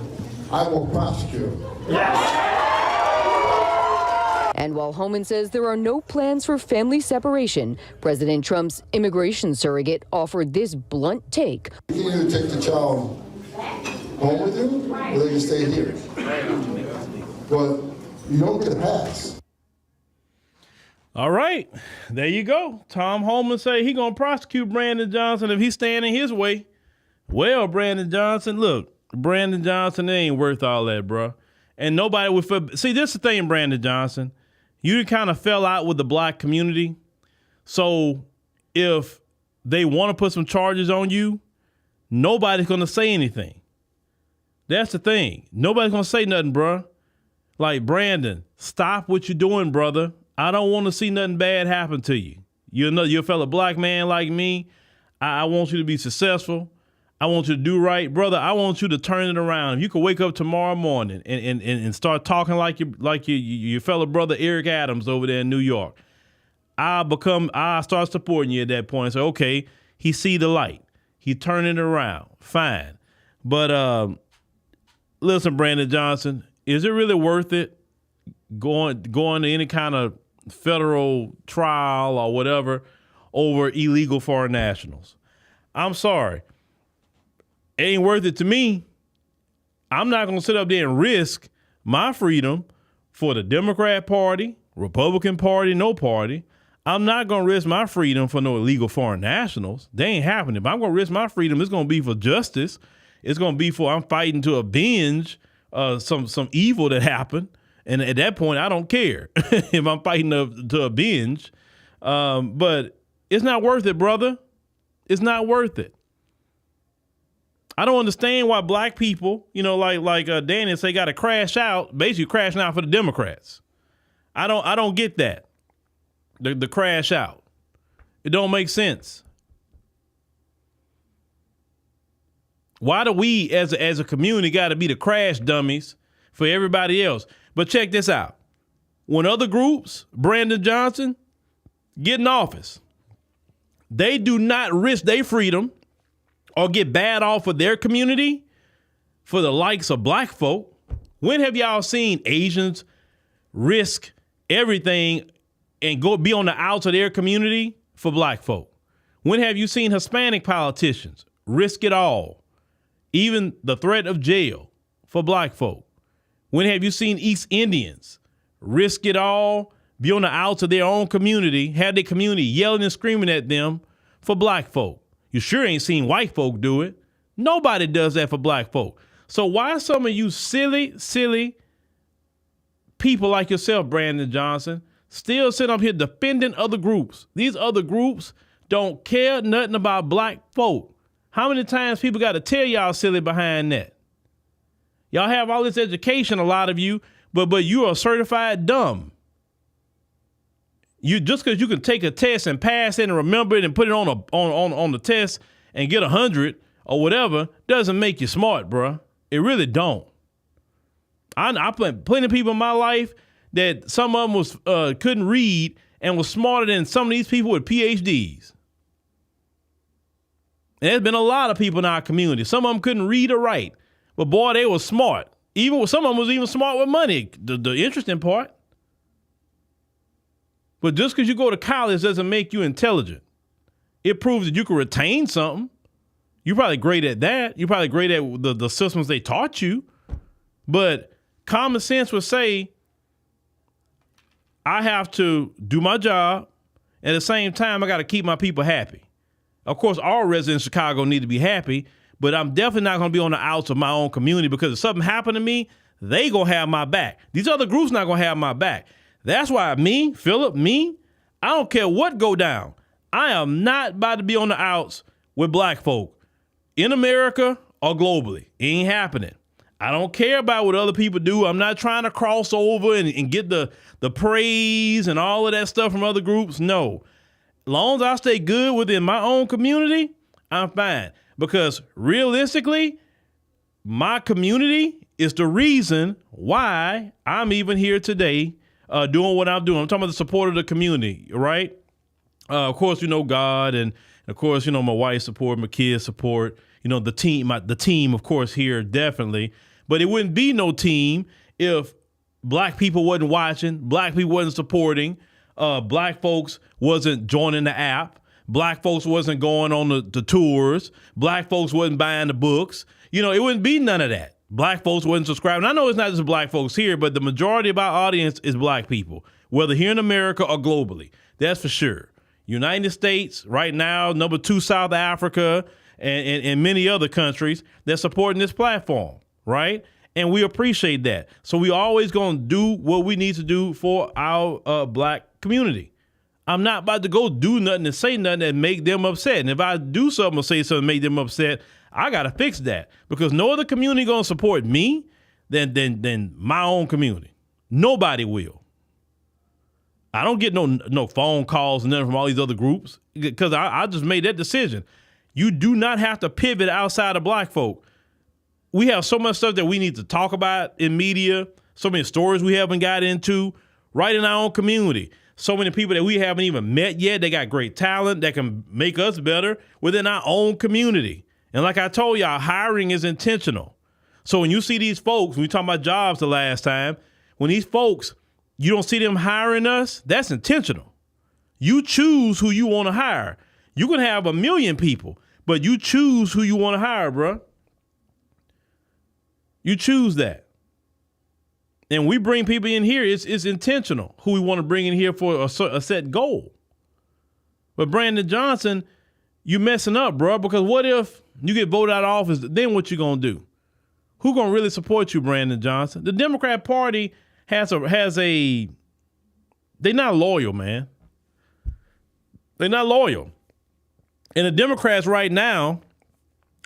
I: I will prosecute him.
N: And while Homan says there are no plans for family separation, President Trump's immigration surrogate offered this blunt take.
I: You can either take the child home with you, or they can stay here. But you don't get a pass.
C: All right, there you go. Tom Homan say he gonna prosecute Brandon Johnson if he's standing his way. Well, Brandon Johnson, look, Brandon Johnson ain't worth all that, bro. And nobody would see. This is the thing, Brandon Johnson. You kind of fell out with the black community. So if they want to put some charges on you, nobody's going to say anything. That's the thing. Nobody's going to say nothing, bro. Like, Brandon, stop what you're doing, brother. I don't want to see nothing bad happen to you. You're a fellow black man like me. I want you to be successful. I want you to do right. Brother, I want you to turn it around. If you could wake up tomorrow morning and start talking like your fellow brother Eric Adams over there in New York, I start supporting you at that point. So, okay, he see the light. He turning it around. Fine. But listen, Brandon Johnson, is it really worth it going to any kind of federal trial or whatever over illegal foreign nationals? I'm sorry. It ain't worth it to me. I'm not going to sit up there and risk my freedom for the Democrat Party, Republican Party, no party. I'm not going to risk my freedom for no illegal foreign nationals. They ain't happening. If I'm going to risk my freedom, it's going to be for justice. It's going to be for I'm fighting to avenge some evil that happened. And at that point, I don't care if I'm fighting to avenge. But it's not worth it, brother. It's not worth it. I don't understand why black people, like Danny say, got to crash out, basically crashing out for the Democrats. I don't get that. The crash out. It don't make sense. Why do we as a community got to be the crash dummies for everybody else? But check this out. When other groups, Brandon Johnson, get in office, they do not risk their freedom or get bad off of their community for the likes of black folk. When have y'all seen Asians risk everything and go be on the outs of their community for black folk? When have you seen Hispanic politicians risk it all, even the threat of jail for black folk? When have you seen East Indians risk it all, be on the outs of their own community, have their community yelling and screaming at them for black folk? You sure ain't seen white folk do it. Nobody does that for black folk. So why some of you silly people like yourself, Brandon Johnson, still sit up here defending other groups? These other groups don't care nothing about black folk. How many times people got to tell y'all silly behind that? Y'all have all this education, a lot of you, but you are certified dumb. You just because you can take a test and pass it and remember it and put it on the test and get 100 or whatever doesn't make you smart, bruh. It really don't. I plenty of people in my life that some of them was couldn't read and was smarter than some of these people with PhDs. And there's been a lot of people in our community. Some of them couldn't read or write, but boy, they were smart. Some of them was even smart with money. The interesting part. But just because you go to college doesn't make you intelligent. It proves that you can retain something. You're probably great at that. You're probably great at the systems they taught you. But common sense would say, I have to do my job. At the same time, I got to keep my people happy. Of course, all residents in Chicago need to be happy, but I'm definitely not going to be on the outs of my own community, because if something happened to me, they going to have my back. These other groups not going to have my back. That's why Phillip, I don't care what go down. I am not about to be on the outs with black folk in America or globally. It ain't happening. I don't care about what other people do. I'm not trying to cross over and get the praise and all of that stuff from other groups. No. As long as I stay good within my own community, I'm fine. Because realistically, my community is the reason why I'm even here today doing what I'm doing. I'm talking about the support of the community, right? Of course, God, and of course, my wife's support, my kids' support, the team, of course, here, definitely. But it wouldn't be no team if black people wasn't watching, black people wasn't supporting, black folks wasn't joining the app, black folks wasn't going on the tours, black folks wasn't buying the books. It wouldn't be none of that. Black folks wasn't subscribing. I know it's not just black folks here, but the majority of our audience is black people, whether here in America or globally. That's for sure. United States right now, number 2 South Africa, and many other countries that's supporting this platform, right? And we appreciate that. So we always going to do what we need to do for our black community. I'm not about to go do nothing and say nothing that make them upset. And if I do something or say something that make them upset, I got to fix that, because no other community going to support me than my own community. Nobody will. I don't get no phone calls and nothing from all these other groups, because I just made that decision. You do not have to pivot outside of black folk. We have so much stuff that we need to talk about in media, so many stories we haven't got into right in our own community. So many people that we haven't even met yet. They got great talent that can make us better within our own community. And like I told y'all, hiring is intentional. So when you see these folks, we talking about jobs the last time, when these folks, you don't see them hiring us, that's intentional. You choose who you want to hire. You can have 1 million people, but you choose who you want to hire, bruh. You choose that. And we bring people in here, it's intentional who we want to bring in here for a set goal. But Brandon Johnson, you messing up, bruh, because what if you get voted out of office, then what you gonna do? Who gonna really support you, Brandon Johnson? The Democrat Party has a they're not loyal, man. They're not loyal. And the Democrats right now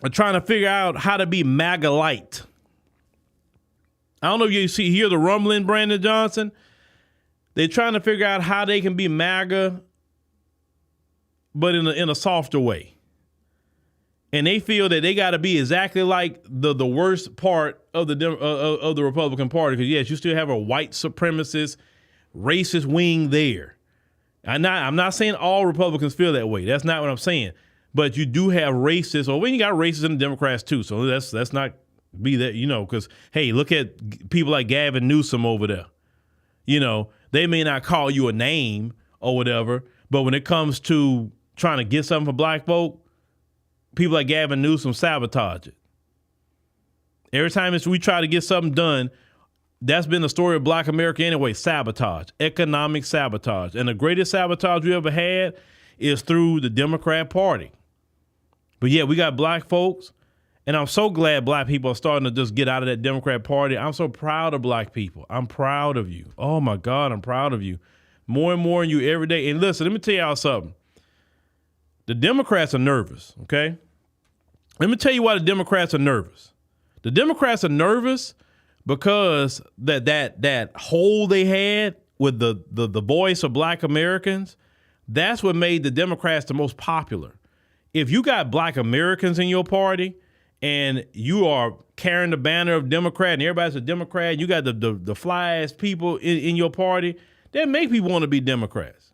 C: are trying to figure out how to be MAGA light. I don't know if you hear the rumbling, Brandon Johnson. They're trying to figure out how they can be MAGA, but in a softer way. And they feel that they got to be exactly like the worst part of the Republican Party. Because yes, you still have a white supremacist, racist wing there. I'm not saying all Republicans feel that way. That's not what I'm saying. But you do have racists, or when you got racists in the Democrats too. So let's not be that, because hey, look at people like Gavin Newsom over there. They may not call you a name or whatever, but when it comes to trying to get something for black folk, people like Gavin Newsom sabotage it. Every time we try to get something done, that's been the story of black America anyway, sabotage, economic sabotage. And the greatest sabotage we ever had is through the Democrat Party. But yeah, we got black folks, and I'm so glad black people are starting to just get out of that Democrat Party. I'm so proud of black people. I'm proud of you. Oh my God, I'm proud of you. More and more in you every day. And listen, let me tell y'all something. The Democrats are nervous, okay? Let me tell you why the Democrats are nervous. The Democrats are nervous because that hole they had with the voice of black Americans, that's what made the Democrats the most popular. If you got black Americans in your party and you are carrying the banner of Democrat and everybody's a Democrat, you got the fly-ass people in your party, that make people want to be Democrats.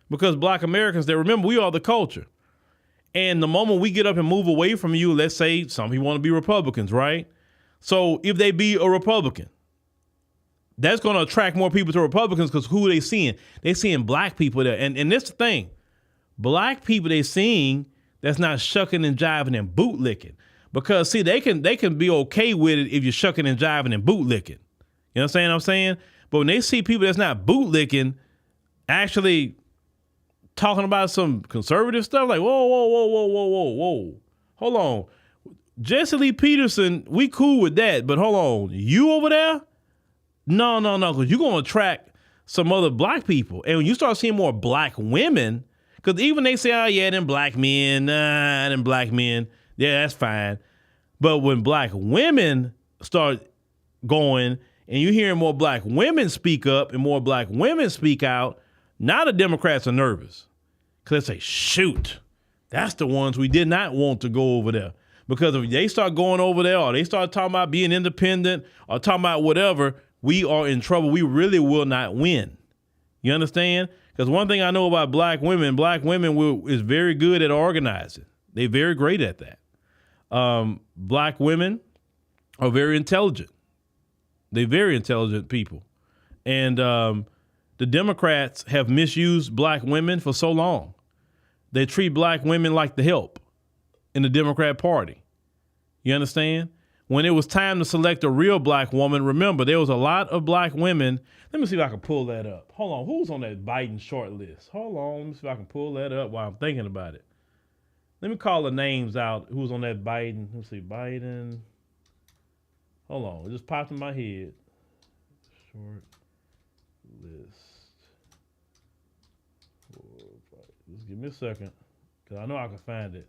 C: Because black Americans, they remember we are the culture. And the moment we get up and move away from you, let's say some people want to be Republicans, right? So if they be a Republican, that's going to attract more people to Republicans because who are they seeing? They're seeing black people there. And that's the thing. Black people they seeing that's not shucking and jiving and bootlicking. Because, see, they can be okay with it if you're shucking and jiving and bootlicking. You know what I'm saying? But when they see people that's not bootlicking actually talking about some conservative stuff. Like, whoa. Hold on. Jesse Lee Peterson, we cool with that, but hold on. You over there? No, because you're going to attract some other black people. And when you start seeing more black women, because even they say, oh, yeah, them black men, yeah, that's fine. But when black women start going and you hearing more black women speak up and more black women speak out, now the Democrats are nervous. Because they say, shoot, that's the ones we did not want to go over there. Because if they start going over there or they start talking about being independent or talking about whatever, we are in trouble. We really will not win. You understand? Because one thing I know about black women is very good at organizing. They're very great at that. Black women are very intelligent. They're very intelligent people. And the Democrats have misused black women for so long. They treat black women like the help in the Democrat Party. You understand? When it was time to select a real black woman, remember, there was a lot of black women. Let me see if I can pull that up. Hold on. Who's on that Biden short list? Hold on. Let me see if I can pull that up while I'm thinking about it. Let me call the names out. Who's on that Biden? Let's see. Biden. Hold on. It just popped in my head. Short list. Just give me a second, because I know I can find it.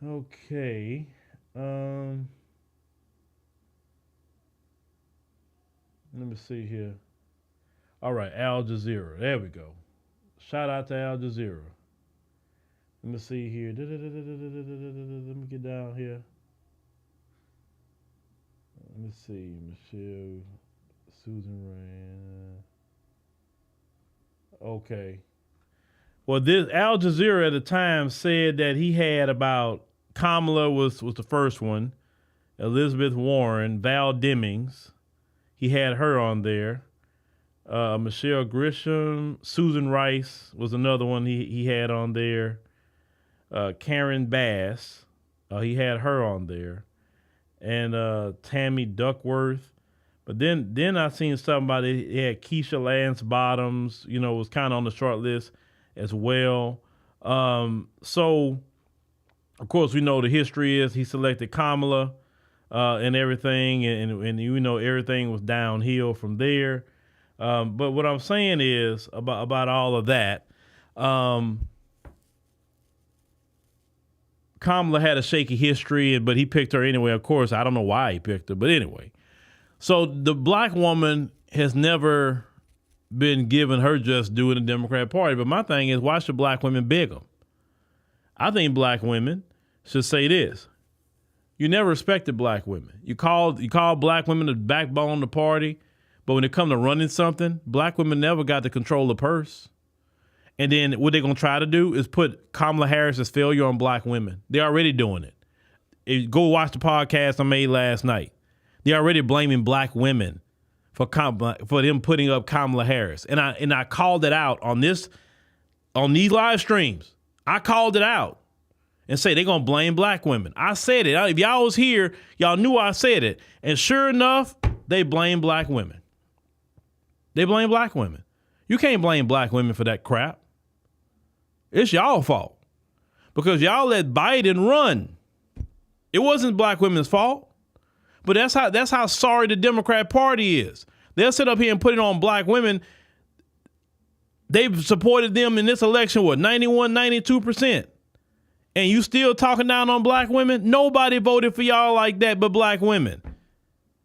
C: Okay. Let me see here. All right, Al Jazeera. There we go. Shout out to Al Jazeera. Let me see here. Let me get down here. Let me see. Michelle, Susan Rand. Okay. Well, this Al Jazeera at the time said that he had about Kamala was the first one, Elizabeth Warren, Val Demings. He had her on there. Michelle Grisham, Susan Rice was another one he had on there. Karen Bass, he had her on there. And Tammy Duckworth. But then I seen something about it. He had Keisha Lance Bottoms, was kind of on the short list as well. So, of course, we know the history is he selected Kamala and everything, and everything was downhill from there. But what I'm saying is about all of that, Kamala had a shaky history, but he picked her anyway. Of course, I don't know why he picked her, but anyway. So the black woman has never been given her just due in the Democrat Party. But my thing is, why should black women beg them? I think black women should say this. You never respected black women. You called black women the backbone of the party, but when it comes to running something, black women never got to control the purse. And then what they're going to try to do is put Kamala Harris's failure on black women. They're already doing it. Go watch the podcast I made last night. They're already blaming black women for them putting up Kamala Harris. And I called it out on these live streams. I called it out and say they're going to blame black women. I said it. If y'all was here, y'all knew I said it. And sure enough, they blame black women. They blame black women. You can't blame black women for that crap. It's y'all fault because y'all let Biden run. It wasn't black women's fault, but that's how sorry the Democrat Party is. They'll sit up here and put it on black women. They've supported them in this election, 91, 92%. And you still talking down on black women? Nobody voted for y'all like that but black women.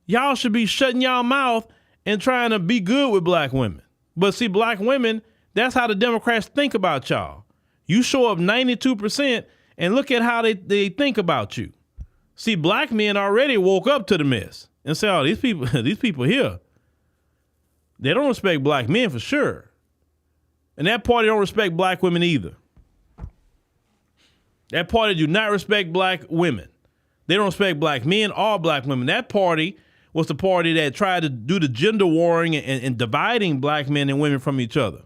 C: Y'all should be shutting y'all mouth and trying to be good with black women. But see, black women, that's how the Democrats think about y'all. You show up 92% and look at how they think about you. See, black men already woke up to the mess and say, oh, these people here, they don't respect black men for sure. And that party don't respect black women either. That party do not respect black women. They don't respect black men or black women. That party was the party that tried to do the gender warring and dividing black men and women from each other.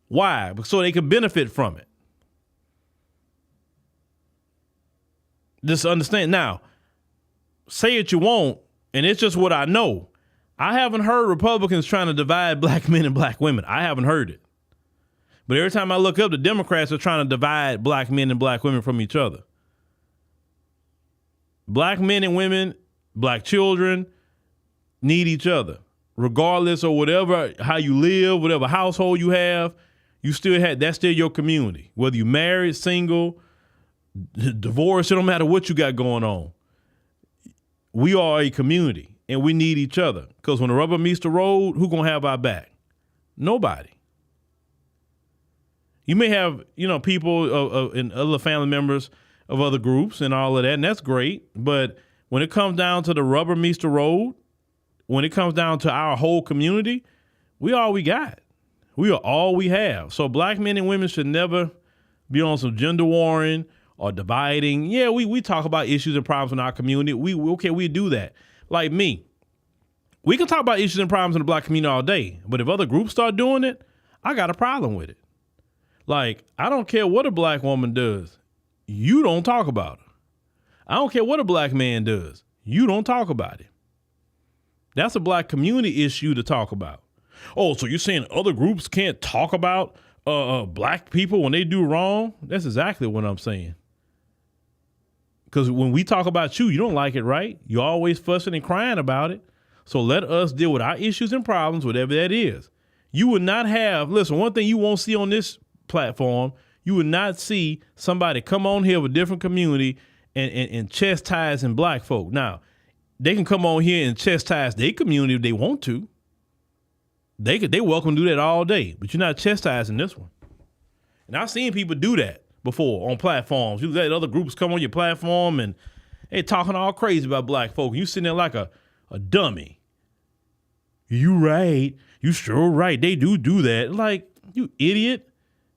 C: Why? So they could benefit from it. Just understand. Now, say what you want, and it's just what I know. I haven't heard Republicans trying to divide black men and black women. I haven't heard it. But every time I look up, the Democrats are trying to divide black men and black women from each other. Black men and women, black children need each other. Regardless of whatever, how you live, whatever household you have, that's still your community. Whether you're married, single, divorced, it don't matter what you got going on. We are a community and we need each other. Because when the rubber meets the road, who's going to have our back? Nobody. You may have, people and other family members of other groups and all of that, and that's great. But when it comes down to the rubber meets the road, when it comes down to our whole community, we all we got. We are all we have. So black men and women should never be on some gender warring or dividing. Yeah, we talk about issues and problems in our community. We do that. Like me, we can talk about issues and problems in the black community all day. But if other groups start doing it, I got a problem with it. Like, I don't care what a black woman does. You don't talk about her. I don't care what a black man does. You don't talk about it. That's a black community issue to talk about. Oh, so you're saying other groups can't talk about black people when they do wrong? That's exactly what I'm saying. Because when we talk about you, you don't like it, right? You're always fussing and crying about it. So let us deal with our issues and problems, whatever that is. You would not have, listen, one thing you won't see on this platform, you would not see somebody come on here with a different community and chastising black folk. Now, they can come on here and chastise their community if they want to. They welcome to do that all day, but you're not chastising this one. And I've seen people do that before on platforms. You let other groups come on your platform and they talking all crazy about black folk. You sitting there like a dummy. You right. You sure right. They do that. Like, you idiot.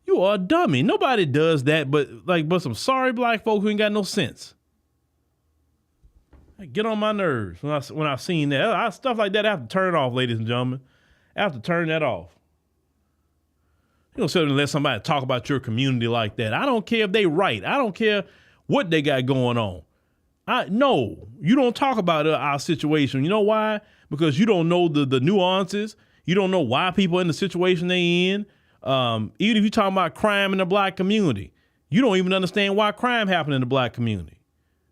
C: You are a dummy. Nobody does that but some sorry black folk who ain't got no sense. Get on my nerves when I've seen that. Stuff like that, I have to turn it off, ladies and gentlemen. I have to turn that off. You don't sit there and let somebody talk about your community like that. I don't care if they right. I don't care what they got going on. No, you don't talk about our situation. You know why? Because you don't know the nuances. You don't know why people are in the situation they in. Even if you're talking about crime in the black community, you don't even understand why crime happened in the black community.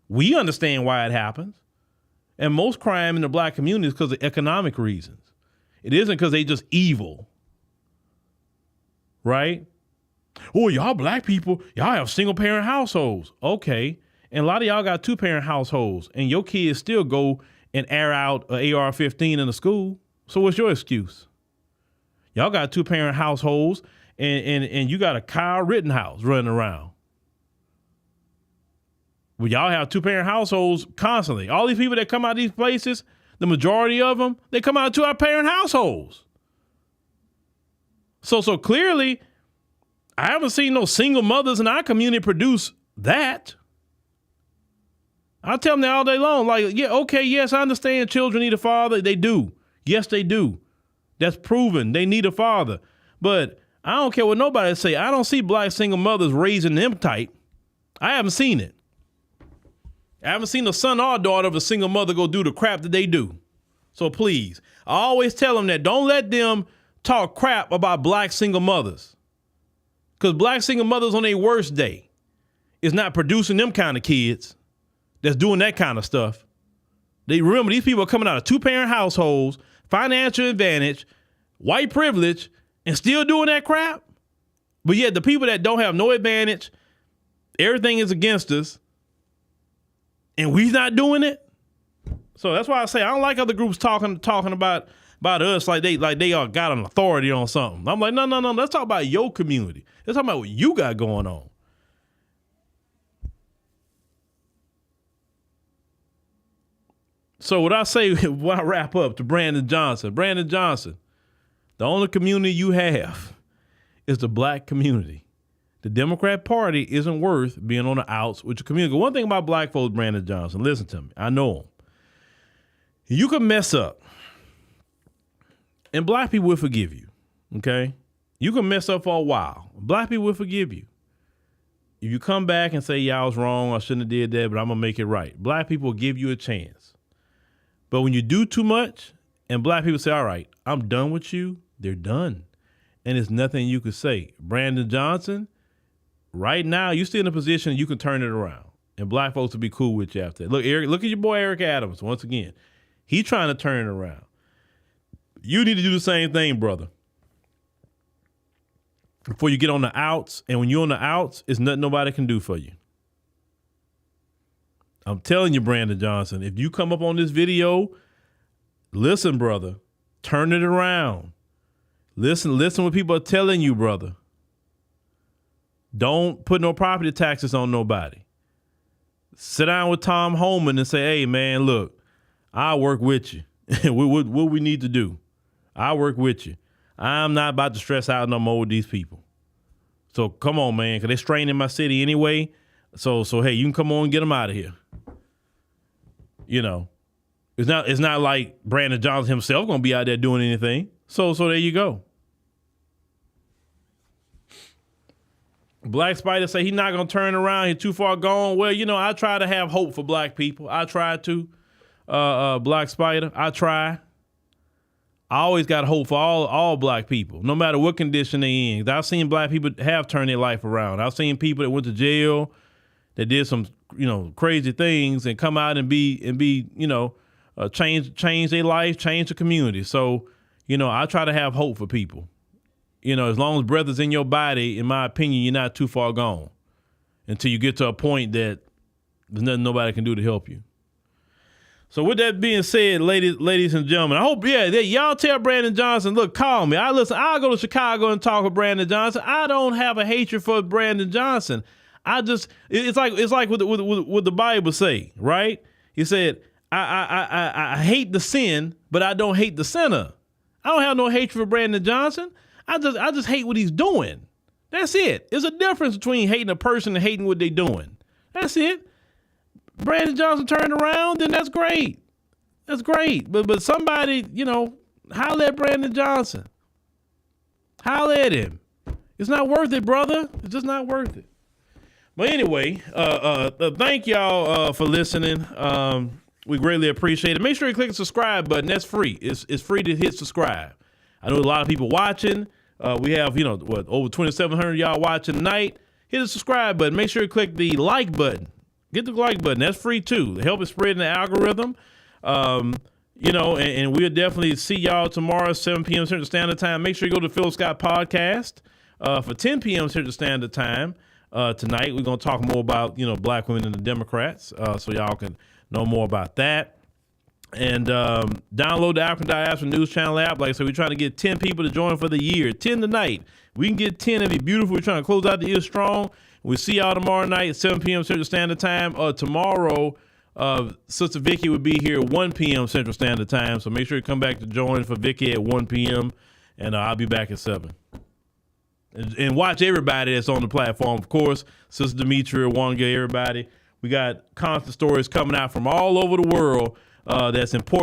C: We understand why it happens. And most crime in the black community is because of economic reasons. It isn't because they just evil. Right? Oh, y'all black people, y'all have single parent households. Okay. And a lot of y'all got 2-parent households and your kids still go and air out an AR-15 in the school. So what's your excuse? Y'all got 2-parent households and you got a Kyle Rittenhouse running around. Well, y'all have 2-parent households constantly. All these people that come out of these places, the majority of them, they come out of 2-parent households. So clearly, I haven't seen no single mothers in our community produce that. I tell them that all day long. Like, yeah, okay, yes, I understand children need a father. They do. Yes, they do. That's proven. They need a father. But I don't care what nobody say. I don't see black single mothers raising them tight. I haven't seen it. I haven't seen a son or daughter of a single mother go do the crap that they do. So please, I always tell them that don't let them talk crap about black single mothers. Because black single mothers on their worst day is not producing them kind of kids that's doing that kind of stuff. They remember these people are coming out of 2-parent households, financial advantage, white privilege, and still doing that crap. But yet the people that don't have no advantage, everything is against us, and we're not doing it. So that's why I say I don't like other groups talking about us like they all got an authority on something. I'm like, no. Let's talk about your community. Let's talk about what you got going on. So what I say when I wrap up to Brandon Johnson, the only community you have is the black community. The Democrat Party isn't worth being on the outs with your community. One thing about black folks, Brandon Johnson, listen to me. I know him. You can mess up, and black people will forgive you, okay? You can mess up for a while. Black people will forgive you. If you come back and say, yeah, I was wrong, I shouldn't have did that, but I'm going to make it right. Black people will give you a chance. But when you do too much And black people say, all right, I'm done with you. They're done. And there's nothing you could say. Brandon Johnson, right now, you're still in a position you can turn it around. And black folks will be cool with you after that. Look, Eric, look at your boy Eric Adams once again. He's trying to turn it around. You need to do the same thing, brother. Before you get on the outs, and when you're on the outs, it's nothing nobody can do for you. I'm telling you, Brandon Johnson, if you come up on this video, listen, brother, turn it around. Listen what people are telling you, brother. Don't put no property taxes on nobody. Sit down with Tom Homan and say, hey, man, look, I'll work with you. what we need to do. I'll work with you. I'm not about to stress out no more with these people. So come on, man, because they're straining my city anyway. So hey, you can come on and get them out of here. You know, it's not like Brandon Johnson himself going to be out there doing anything. So there you go. Black Spider say he's not going to turn around. He's too far gone. Well, you know, I try to have hope for black people. I try to, Black Spider. I try. I always got hope for all black people, no matter what condition they in. I've seen black people have turned their life around. I've seen people that went to jail, that did some, you know, crazy things and come out and be, you know, change their life, change the community. So, you know, I try to have hope for people. You know, as long as breath is in your body, in my opinion, you're not too far gone until you get to a point that there's nothing nobody can do to help you. So with that being said, ladies and gentlemen, I hope, y'all tell Brandon Johnson, look, call me. I'll go to Chicago and talk with Brandon Johnson. I don't have a hatred for Brandon Johnson. It's like what the Bible say, right? He said, I hate the sin, but I don't hate the sinner. I don't have no hatred for Brandon Johnson. I just hate what he's doing. That's it. There's a difference between hating a person and hating what they're doing. That's it. Brandon Johnson turned around, then that's great. That's great. But somebody, you know, holler at Brandon Johnson. Holler at him. It's not worth it, brother. It's just not worth it. But anyway, thank y'all for listening. We greatly appreciate it. Make sure you click the subscribe button. That's free. It's free to hit subscribe. I know a lot of people watching. We have, over 2,700 y'all watching tonight. Hit the subscribe button. Make sure you click the like button. Get the like button. That's free too. Help it spread in the algorithm. And we'll definitely see y'all tomorrow, 7 p.m. Central Standard Time. Make sure you go to Phillip Scott Podcast for 10 p.m. Central Standard Time. Tonight, we're going to talk more about, black women and the Democrats, so y'all can know more about that. And download the African Diaspora News Channel app. Like I said, we're trying to get 10 people to join for the year. 10 tonight. We can get 10. It'd be beautiful. We're trying to close out the year strong. We'll see y'all tomorrow night at 7 p.m. Central Standard Time. Tomorrow, Sister Vicky will be here at 1 p.m. Central Standard Time. So make sure you come back to join for Vicky at 1 p.m. And I'll be back at 7. And watch everybody that's on the platform. Of course, Sister Demetria, Wanga, everybody. We got constant stories coming out from all over the world that's important.